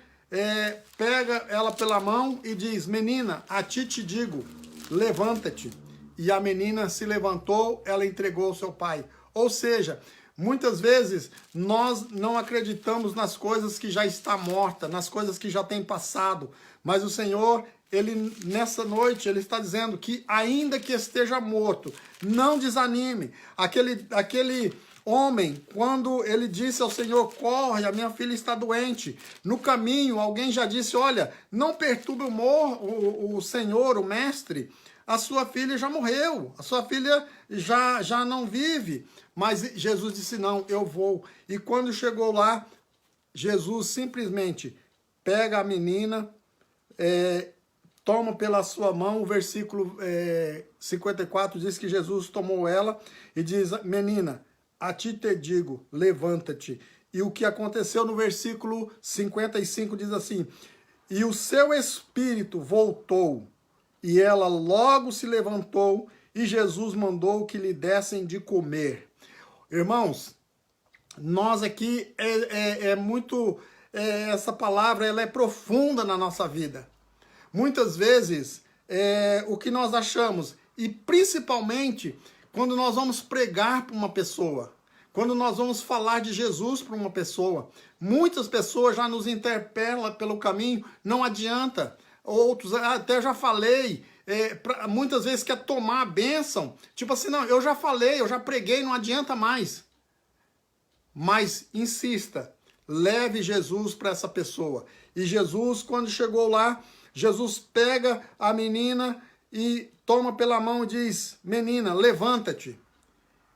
pega ela pela mão e diz: menina, a ti te digo, levanta-te. E a menina se levantou, ela entregou ao seu pai. Ou seja, muitas vezes nós não acreditamos nas coisas que já está morta, nas coisas que já têm passado, mas o Senhor, ele nessa noite, ele está dizendo que ainda que esteja morto, não desanime. Aquele homem, quando ele disse ao Senhor: corre, a minha filha está doente. No caminho, alguém já disse: olha, não perturbe o Senhor, o mestre, a sua filha já morreu, a sua filha já não vive. Mas Jesus disse: não, eu vou. E quando chegou lá, Jesus simplesmente pega a menina, toma pela sua mão. O versículo 54 diz que Jesus tomou ela e diz: menina, a ti te digo, levanta-te. E o que aconteceu no versículo 55 diz assim: e o seu espírito voltou, e ela logo se levantou, e Jesus mandou que lhe dessem de comer. Irmãos, nós aqui essa palavra ela é profunda na nossa vida. Muitas vezes, o que nós achamos, e principalmente quando nós vamos pregar para uma pessoa, quando nós vamos falar de Jesus para uma pessoa, muitas pessoas já nos interpelam pelo caminho, não adianta. Outros, até já falei, muitas vezes quer tomar a bênção, tipo assim, não, eu já falei, eu já preguei, não adianta mais. Mas insista, leve Jesus para essa pessoa. E Jesus, quando chegou lá, Jesus pega a menina e toma pela mão e diz: menina, levanta-te.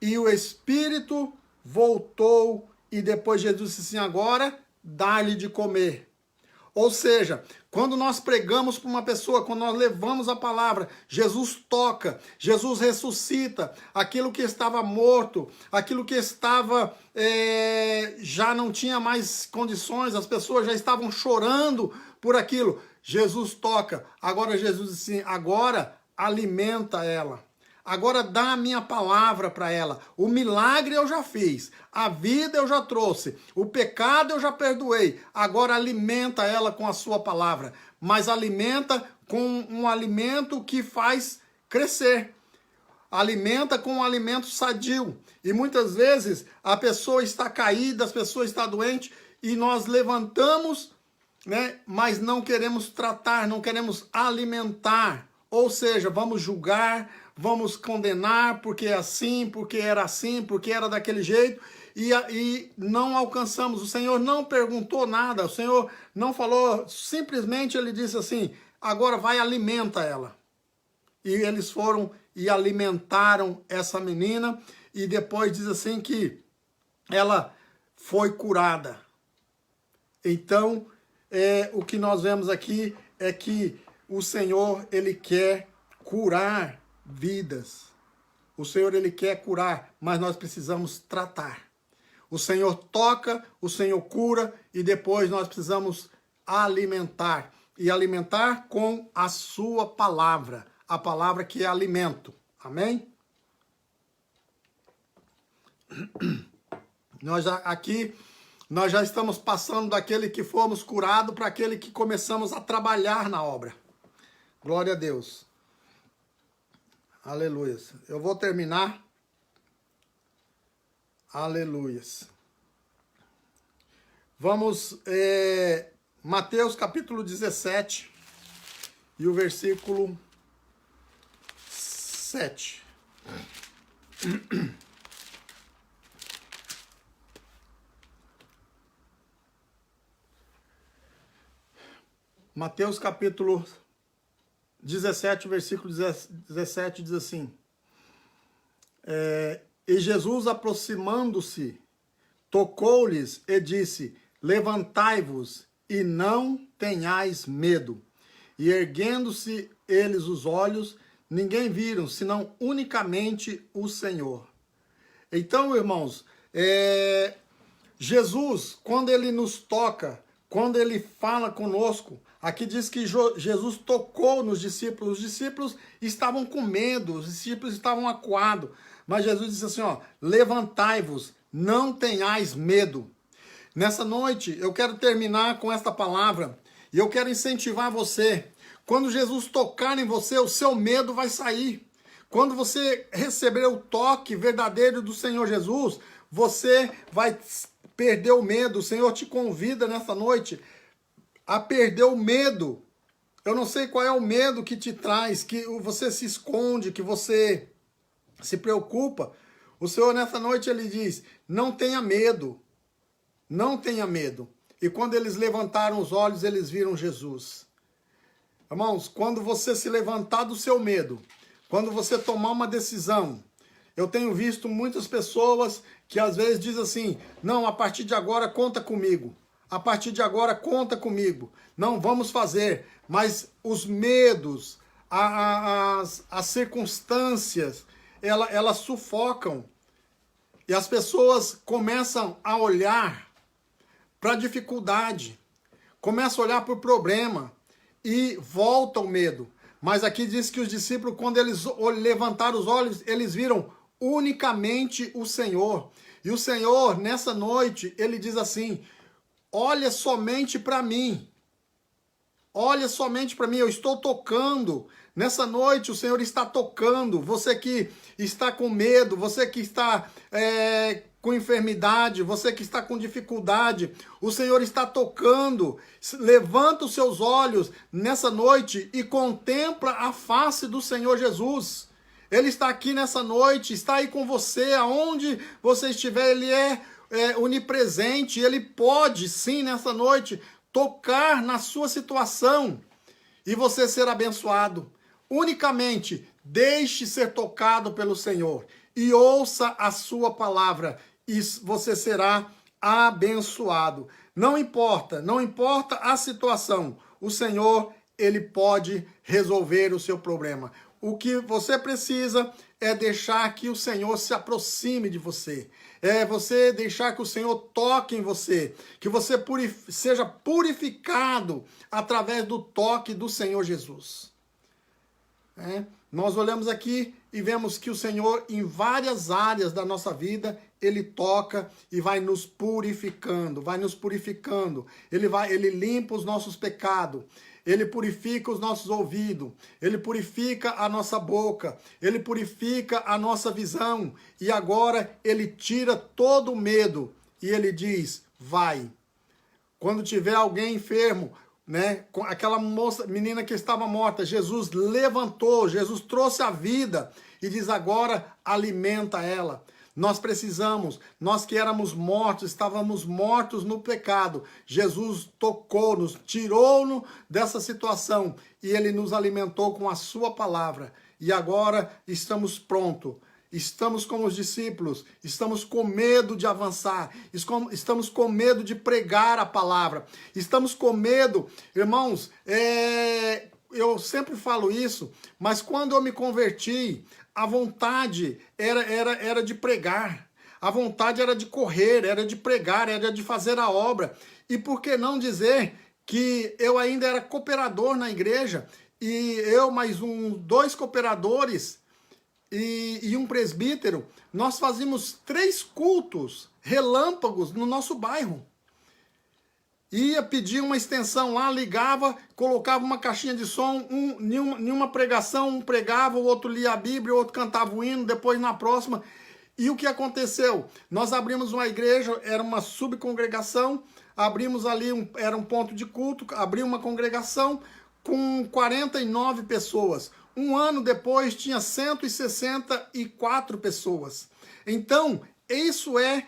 E o espírito voltou, e depois Jesus disse assim: agora dá-lhe de comer. Ou seja, quando nós pregamos para uma pessoa, quando nós levamos a palavra, Jesus toca, Jesus ressuscita aquilo que estava morto, aquilo que estava, já não tinha mais condições, as pessoas já estavam chorando por aquilo. Jesus toca. Agora Jesus diz assim: agora alimenta ela. Agora dá a minha palavra para ela. O milagre eu já fiz. A vida eu já trouxe. O pecado eu já perdoei. Agora alimenta ela com a sua palavra. Mas alimenta com um alimento que faz crescer. Alimenta com um alimento sadio. E muitas vezes a pessoa está caída, a pessoa está doente, e nós levantamos, né, mas não queremos tratar, não queremos alimentar. Ou seja, vamos julgar, vamos condenar, porque é assim, porque era daquele jeito, e não alcançamos. O Senhor não perguntou nada, o Senhor não falou, simplesmente ele disse assim: agora vai, alimenta ela. E eles foram e alimentaram essa menina, e depois diz assim que ela foi curada. Então, o que nós vemos aqui é que o Senhor, ele quer curar vidas. O Senhor, ele quer curar, mas nós precisamos tratar. O Senhor toca, o Senhor cura, e depois nós precisamos alimentar. E alimentar com a sua palavra. A palavra que é alimento. Amém? Nós já estamos passando daquele que fomos curados para aquele que começamos a trabalhar na obra. Glória a Deus. Aleluias. Eu vou terminar. Aleluias. Vamos, Mateus capítulo 17 e o versículo 7. Mateus capítulo 17, versículo 17 diz assim, e Jesus aproximando-se, tocou-lhes e disse, levantai-vos e não tenhais medo. E erguendo-se eles os olhos, ninguém viram, senão unicamente o Senhor. Então, irmãos, Jesus, quando ele nos toca, quando ele fala conosco, aqui diz que Jesus tocou nos discípulos, os discípulos estavam com medo, os discípulos estavam acuados, mas Jesus disse assim, ó, levantai-vos, não tenhais medo. Nessa noite, eu quero terminar com esta palavra, e eu quero incentivar você, quando Jesus tocar em você, o seu medo vai sair. Quando você receber o toque verdadeiro do Senhor Jesus, você vai perder o medo. O Senhor te convida nessa noite a perder o medo. Eu não sei qual é o medo que te traz, que você se esconde, que você se preocupa. O Senhor nessa noite ele diz, não tenha medo, não tenha medo. E quando eles levantaram os olhos, eles viram Jesus. Irmãos, quando você se levantar do seu medo, quando você tomar uma decisão, eu tenho visto muitas pessoas que às vezes dizem assim, não, a partir de agora conta comigo, a partir de agora conta comigo, não, vamos fazer, mas os medos, as circunstâncias, elas sufocam, e as pessoas começam a olhar para a dificuldade, começam a olhar para o problema, e volta o medo. Mas aqui diz que os discípulos, quando eles levantaram os olhos, eles viram unicamente o Senhor. E o Senhor, nessa noite, ele diz assim, olha somente para mim. Olha somente para mim, eu estou tocando. Nessa noite o Senhor está tocando. Você que está com medo, você que está com enfermidade, você que está com dificuldade, o Senhor está tocando. Levanta os seus olhos nessa noite e contempla a face do Senhor Jesus. Ele está aqui nessa noite, está aí com você, aonde você estiver, ele é onipresente, ele pode sim nessa noite tocar na sua situação e você ser abençoado. Unicamente deixe ser tocado pelo Senhor e ouça a sua palavra e você será abençoado. Não importa a situação, o Senhor, ele pode resolver o seu problema. O que você precisa é deixar que o Senhor se aproxime de você. É você deixar que o Senhor toque em você. Que você seja purificado através do toque do Senhor Jesus. Nós olhamos aqui e vemos que o Senhor, em várias áreas da nossa vida, ele toca e vai nos purificando, Ele limpa os nossos pecados. Ele purifica os nossos ouvidos, ele purifica a nossa boca, ele purifica a nossa visão. E agora ele tira todo o medo e ele diz, vai. Quando tiver alguém enfermo, aquela menina que estava morta, Jesus levantou, Jesus trouxe a vida e diz agora alimenta ela. Nós precisamos, nós que éramos mortos, estávamos mortos no pecado. Jesus tocou-nos, tirou-nos dessa situação e ele nos alimentou com a sua palavra. E agora estamos prontos. Estamos como os discípulos, estamos com medo de avançar, estamos com medo de pregar a palavra, estamos com medo, irmãos, eu sempre falo isso, mas quando eu me converti, a vontade era de pregar, a vontade era de correr, era de pregar, era de fazer a obra. E por que não dizer que eu ainda era cooperador na igreja, e eu mais dois cooperadores e um presbítero, nós fazíamos 3 cultos relâmpagos no nosso bairro. Ia pedir uma extensão lá, ligava, colocava uma caixinha de som, em uma pregação, um pregava, o outro lia a Bíblia, o outro cantava o hino, depois na próxima. E o que aconteceu? Nós abrimos uma igreja, era uma subcongregação, abrimos ali, era um ponto de culto, abri uma congregação com 49 pessoas. Um ano depois tinha 164 pessoas. Então, isso é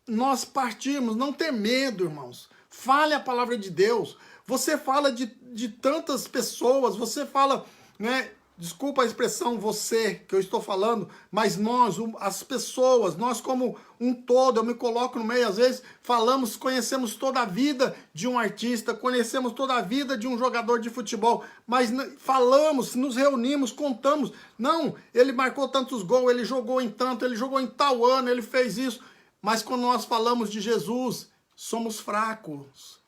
nós partirmos, não ter medo, irmãos. Fale a palavra de Deus. Você fala de tantas pessoas, você fala né? Desculpa a expressão você que eu estou falando, mas nós, as pessoas, nós como um todo, eu me coloco no meio, às vezes falamos, conhecemos toda a vida de um artista, conhecemos toda a vida de um jogador de futebol, mas falamos, nos reunimos, contamos, não, ele marcou tantos gols, ele jogou em tanto, ele jogou em tal ano, ele fez isso, mas quando nós falamos de Jesus, somos fracos.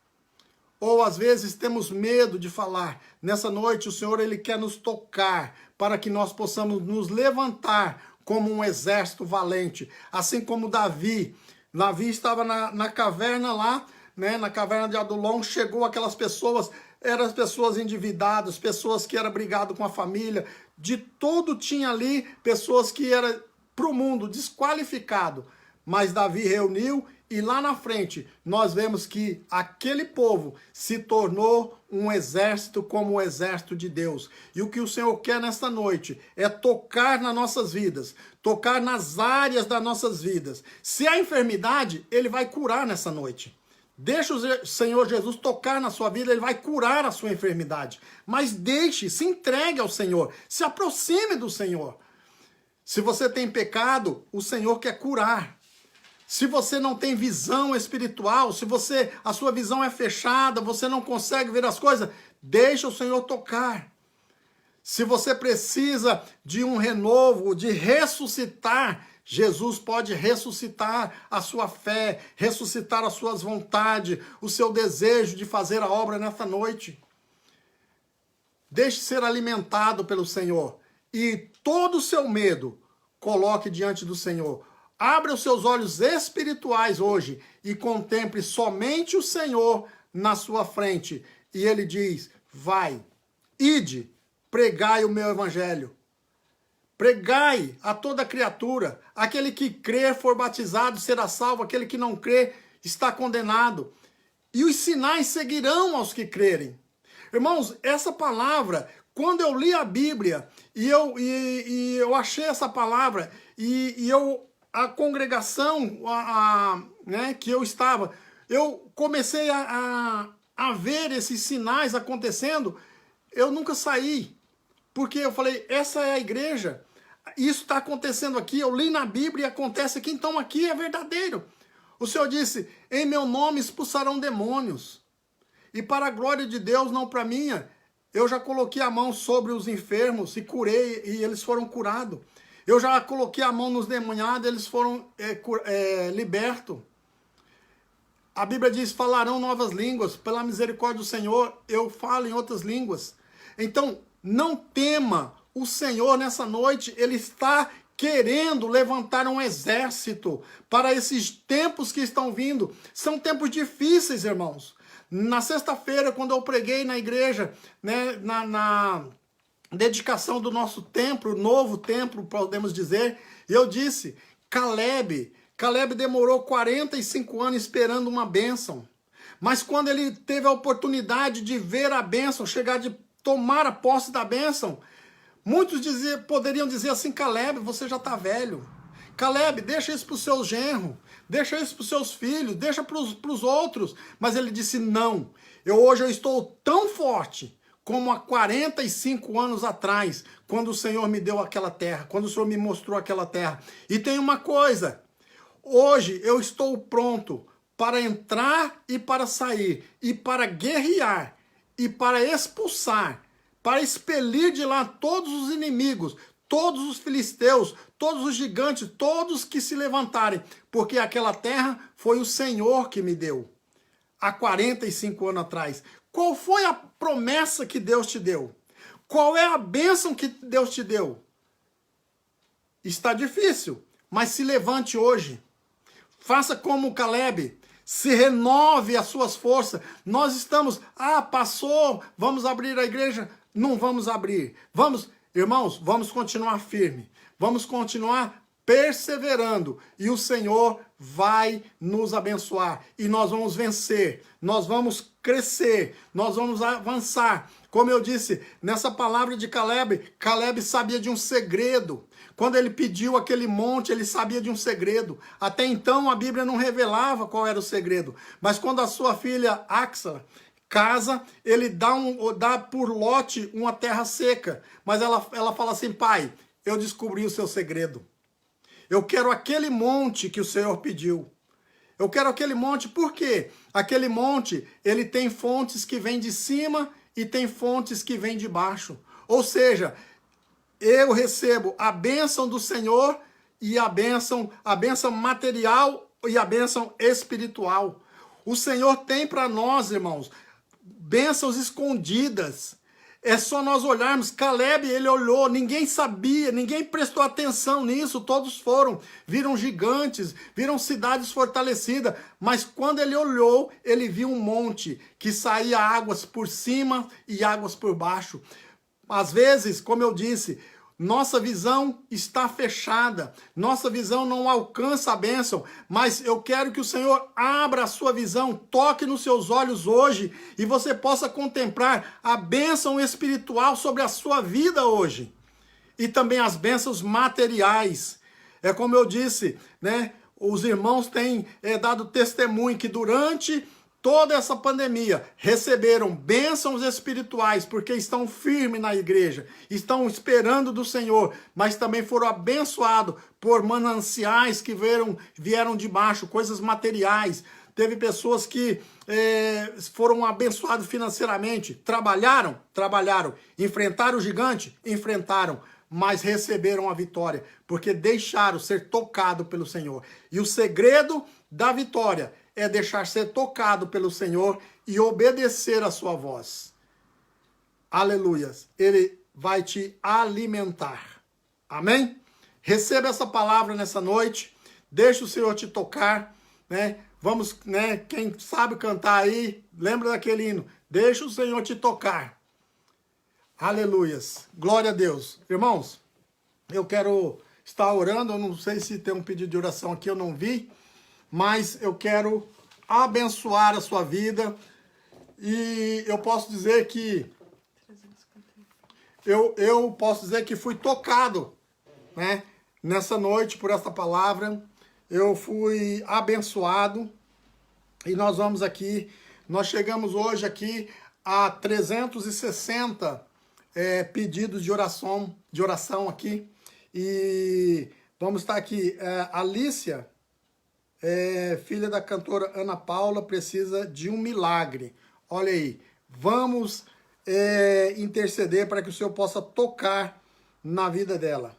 Ou às vezes temos medo de falar. Nessa noite o Senhor ele quer nos tocar para que nós possamos nos levantar como um exército valente. Assim como Davi. Davi estava na caverna lá, né, na caverna de Adulão, chegou aquelas pessoas, eram as pessoas endividadas, pessoas que eram brigadas com a família, de tudo tinha ali, pessoas que eram para o mundo desqualificado. Mas Davi reuniu e lá na frente nós vemos que aquele povo se tornou um exército como o exército de Deus. E o que o Senhor quer nesta noite é tocar nas nossas vidas, tocar nas áreas das nossas vidas. Se há enfermidade, Ele vai curar nessa noite. Deixa o Senhor Jesus tocar na sua vida, Ele vai curar a sua enfermidade. Mas deixe, se entregue ao Senhor, se aproxime do Senhor. Se você tem pecado, o Senhor quer curar. Se você não tem visão espiritual, se a sua visão é fechada, você não consegue ver as coisas, deixa o Senhor tocar. Se você precisa de um renovo, de ressuscitar, Jesus pode ressuscitar a sua fé, ressuscitar as suas vontades, o seu desejo de fazer a obra nesta noite. Deixe ser alimentado pelo Senhor e todo o seu medo coloque diante do Senhor. Abra os seus olhos espirituais hoje e contemple somente o Senhor na sua frente. E Ele diz, vai, ide, pregai o meu evangelho. Pregai a toda criatura. Aquele que crer, for batizado, será salvo. Aquele que não crer, está condenado. E os sinais seguirão aos que crerem. Irmãos, essa palavra, quando eu li a Bíblia, e eu achei essa palavra, a congregação né, que eu estava, eu comecei a ver esses sinais acontecendo, eu nunca saí, porque eu falei, essa é a igreja, isso está acontecendo aqui, eu li na Bíblia e acontece aqui, então aqui é verdadeiro. O Senhor disse, em meu nome expulsarão demônios, e para a glória de Deus, não para minha, eu já coloquei a mão sobre os enfermos e curei, e eles foram curados. Eu já coloquei a mão nos demoniados, eles foram libertos. A Bíblia diz, falarão novas línguas, pela misericórdia do Senhor, eu falo em outras línguas. Então, não tema, o Senhor nessa noite, Ele está querendo levantar um exército para esses tempos que estão vindo. São tempos difíceis, irmãos. Na sexta-feira, quando eu preguei na igreja, né, na dedicação do nosso templo, novo templo, podemos dizer, eu disse, Caleb demorou 45 anos esperando uma bênção, mas quando ele teve a oportunidade de ver a bênção, chegar de tomar a posse da bênção, muitos poderiam dizer assim, Caleb, você já está velho, Caleb, deixa isso para os seus genros, deixa isso para os seus filhos, deixa para os outros, mas ele disse, não, hoje eu estou tão forte, como há 45 anos atrás, quando o Senhor me deu aquela terra, quando o Senhor me mostrou aquela terra. E tem uma coisa, hoje eu estou pronto para entrar e para sair, e para guerrear, e para expulsar, para expelir de lá todos os inimigos, todos os filisteus, todos os gigantes, todos que se levantarem, porque aquela terra foi o Senhor que me deu, há 45 anos atrás. Qual foi a promessa que Deus te deu? Qual é a bênção que Deus te deu? Está difícil, mas se levante hoje. Faça como Caleb, se renove as suas forças. Nós estamos, passou, vamos abrir a igreja? Não vamos abrir. Irmãos, vamos continuar firme. Vamos continuar perseverando. E o Senhor vai nos abençoar. E nós vamos vencer. Nós vamos crescer, nós vamos avançar. Como eu disse, nessa palavra de Caleb, Caleb sabia de um segredo. Quando ele pediu aquele monte, ele sabia de um segredo. Até então a Bíblia não revelava qual era o segredo. Mas quando a sua filha Axa casa, ele dá por lote uma terra seca. Mas ela fala assim, pai, eu descobri o seu segredo. Eu quero aquele monte que o Senhor pediu. Eu quero aquele monte, por quê? Aquele monte, ele tem fontes que vêm de cima e tem fontes que vêm de baixo. Ou seja, eu recebo a bênção do Senhor e a bênção material e a bênção espiritual. O Senhor tem para nós, irmãos, bênçãos escondidas. É só nós olharmos. Caleb, ele olhou, ninguém sabia, ninguém prestou atenção nisso, todos viram gigantes, viram cidades fortalecidas, mas quando ele olhou, ele viu um monte que saía águas por cima e águas por baixo. Às vezes, como eu disse, nossa visão está fechada, nossa visão não alcança a bênção, mas eu quero que o Senhor abra a sua visão, toque nos seus olhos hoje e você possa contemplar a bênção espiritual sobre a sua vida hoje. E também as bênçãos materiais. É como eu disse, né? Os irmãos têm dado testemunho que durante toda essa pandemia, receberam bênçãos espirituais, porque estão firmes na igreja, estão esperando do Senhor, mas também foram abençoados por mananciais que vieram de baixo, coisas materiais. Teve pessoas que foram abençoados financeiramente, trabalharam, enfrentaram o gigante, enfrentaram, mas receberam a vitória, porque deixaram ser tocado pelo Senhor. E o segredo da vitória é deixar ser tocado pelo Senhor e obedecer a sua voz. Aleluias. Ele vai te alimentar. Amém? Receba essa palavra nessa noite. Deixa o Senhor te tocar, né? Vamos, né? Quem sabe cantar aí, lembra daquele hino. Deixa o Senhor te tocar. Aleluias. Glória a Deus. Irmãos, eu quero estar orando. Eu não sei se tem um pedido de oração aqui, eu não vi. Mas eu quero abençoar a sua vida e eu posso dizer que eu posso dizer que fui tocado, né, nessa noite por essa palavra. Eu fui abençoado e nós vamos aqui, nós chegamos hoje aqui a 360 pedidos de oração aqui e vamos estar aqui, Alícia, filha da cantora Ana Paula, precisa de um milagre. Olha aí, vamos interceder para que o Senhor possa tocar na vida dela.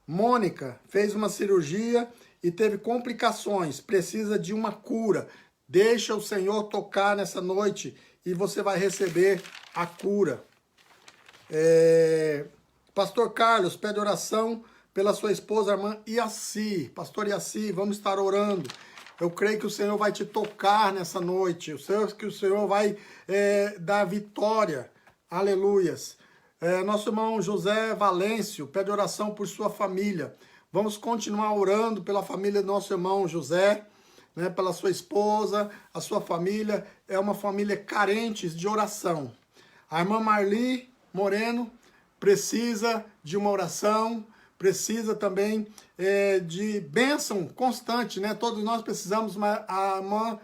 Mônica fez uma cirurgia e teve complicações, precisa de uma cura. Deixa o Senhor tocar nessa noite e você vai receber a cura. Pastor Carlos pede oração pela sua esposa, a irmã Iaci. Pastor Iaci, vamos estar orando. Eu creio que o Senhor vai te tocar nessa noite. Que o Senhor vai dar vitória. Aleluias. Nosso irmão José Valêncio pede oração por sua família. Vamos continuar orando pela família do nosso irmão José, né, pela sua esposa, a sua família. É uma família carente de oração. A irmã Marli Moreno precisa de uma oração, precisa também de bênção constante, né? Todos nós precisamos, mas a irmã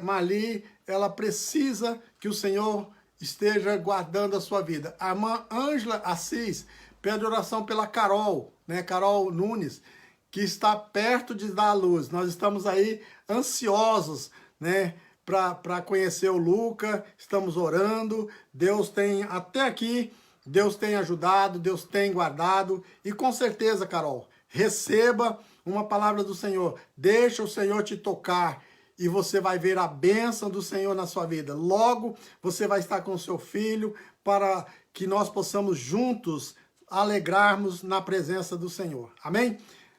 Marli, ela precisa que o Senhor esteja guardando a sua vida. A irmã Ângela Assis pede oração pela Carol, né? Carol Nunes, que está perto de dar a luz. Nós estamos aí ansiosos, né? Para conhecer o Luca, estamos orando. Deus tem, até aqui, Deus tem ajudado, Deus tem guardado. E com certeza, Carol, receba uma palavra do Senhor. Deixa o Senhor te tocar e você vai ver a bênção do Senhor na sua vida. Logo, você vai estar com o seu filho para que nós possamos juntos alegrarmos na presença do Senhor. Amém?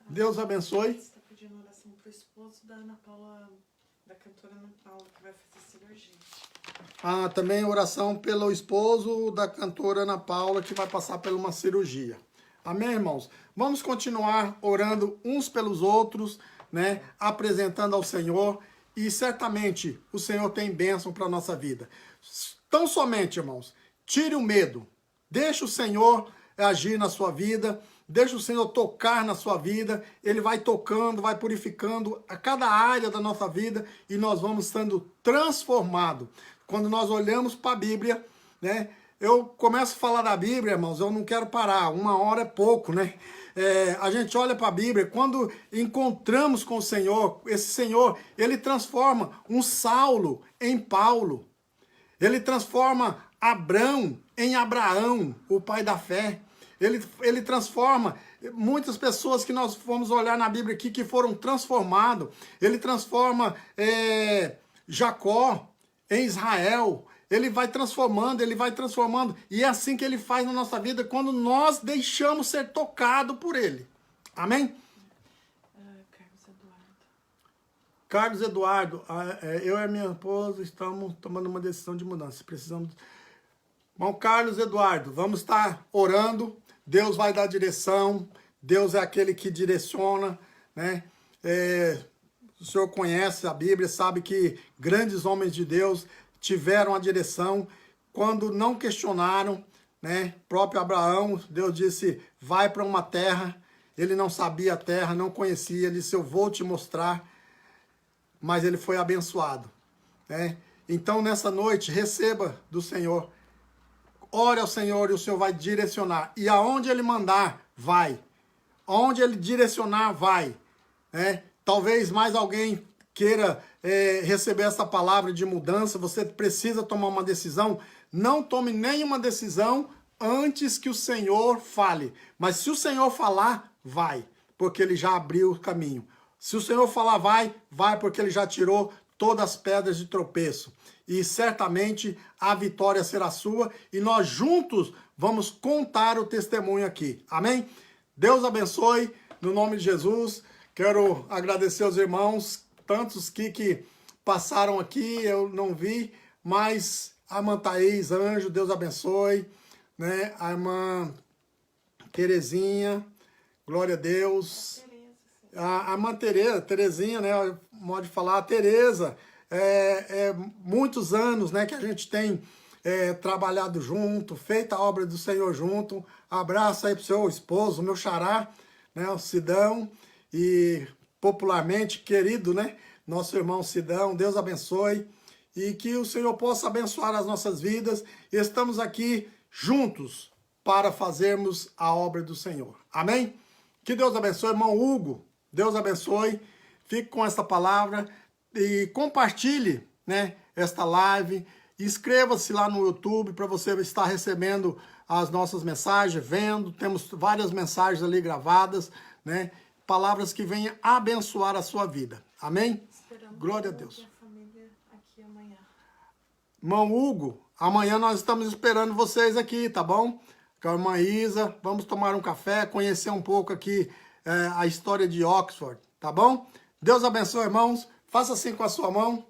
Deus abençoe. Você está pedindo oração para o esposo da Ana Paula, da cantora Ana Paula, que vai fazer cirurgia. Também oração pelo esposo da cantora Ana Paula, que vai passar por uma cirurgia. Amém, irmãos? Vamos continuar orando uns pelos outros, né? Apresentando ao Senhor. E certamente o Senhor tem bênção para a nossa vida. Tão somente, irmãos, tire o medo. Deixe o Senhor agir na sua vida. Deixe o Senhor tocar na sua vida. Ele vai tocando, vai purificando a cada área da nossa vida e nós vamos sendo transformados. quando nós olhamos para a Bíblia, né? Eu começo a falar da Bíblia, irmãos, eu não quero parar, 1 hora é pouco, né? A gente olha para a Bíblia, quando encontramos com o Senhor, esse Senhor, ele transforma um Saulo em Paulo. Ele transforma Abrão em Abraão, o pai da fé. Ele transforma muitas pessoas que nós fomos olhar na Bíblia aqui que foram transformados. Ele transforma Jacó em Israel. Ele vai transformando. E é assim que ele faz na nossa vida quando nós deixamos ser tocado por ele. Amém? Carlos Eduardo, eu e a minha esposa estamos tomando uma decisão de mudança. Precisamos. Bom, Carlos Eduardo, vamos estar orando. Deus vai dar direção. Deus é aquele que direciona, né? O senhor conhece a Bíblia, sabe que grandes homens de Deus tiveram a direção quando não questionaram, né? Próprio Abraão, Deus disse, vai para uma terra. Ele não sabia a terra, não conhecia. Ele disse, eu vou te mostrar. Mas ele foi abençoado, né? Então, nessa noite, receba do Senhor. Ore ao Senhor e o Senhor vai direcionar. E aonde ele mandar, vai. Aonde ele direcionar, vai. Né? Talvez mais alguém queira receber essa palavra de mudança. Você precisa tomar uma decisão. Não tome nenhuma decisão antes que o Senhor fale. Mas se o Senhor falar, vai. Porque ele já abriu o caminho. Se o Senhor falar vai, vai porque ele já tirou todas as pedras de tropeço. E certamente a vitória será sua e nós juntos vamos contar o testemunho aqui. Amém? Deus abençoe, no nome de Jesus. Quero agradecer aos irmãos, tantos que passaram aqui, eu não vi, mas a irmã Thaís, anjo, Deus abençoe. Né? A irmã Terezinha, glória a Deus. A irmã Terezinha, né, modo de falar, a Tereza, muitos anos, né, que a gente tem trabalhado junto, feito a obra do Senhor junto. Abraço aí pro seu esposo, meu xará, né, o Sidão, e popularmente querido, né, nosso irmão Sidão. Deus abençoe e que o Senhor possa abençoar as nossas vidas. Estamos aqui juntos para fazermos a obra do Senhor. Amém? Que Deus abençoe, irmão Hugo. Deus abençoe, fique com essa palavra e compartilhe, né, esta live. Inscreva-se lá no YouTube para você estar recebendo as nossas mensagens, vendo. Temos várias mensagens ali gravadas, né, palavras que venham abençoar a sua vida. Amém? Esperamos glória a Deus. A família aqui amanhã. Irmão Hugo, amanhã nós estamos esperando vocês aqui, tá bom? Com a irmã Isa, vamos tomar um café, conhecer um pouco aqui a história de Oxford, tá bom? Deus abençoe, irmãos. Faça assim com a sua mão.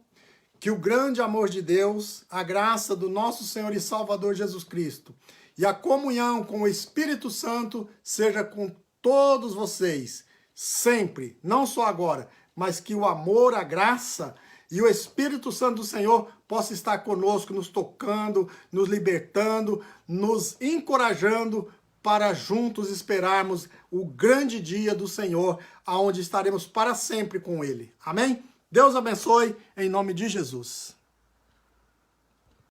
Que o grande amor de Deus, a graça do nosso Senhor e Salvador Jesus Cristo e a comunhão com o Espírito Santo seja com todos vocês, sempre, não só agora, mas que o amor, a graça e o Espírito Santo do Senhor possa estar conosco, nos tocando, nos libertando, nos encorajando para juntos esperarmos o grande dia do Senhor, aonde estaremos para sempre com Ele. Amém? Deus abençoe, em nome de Jesus.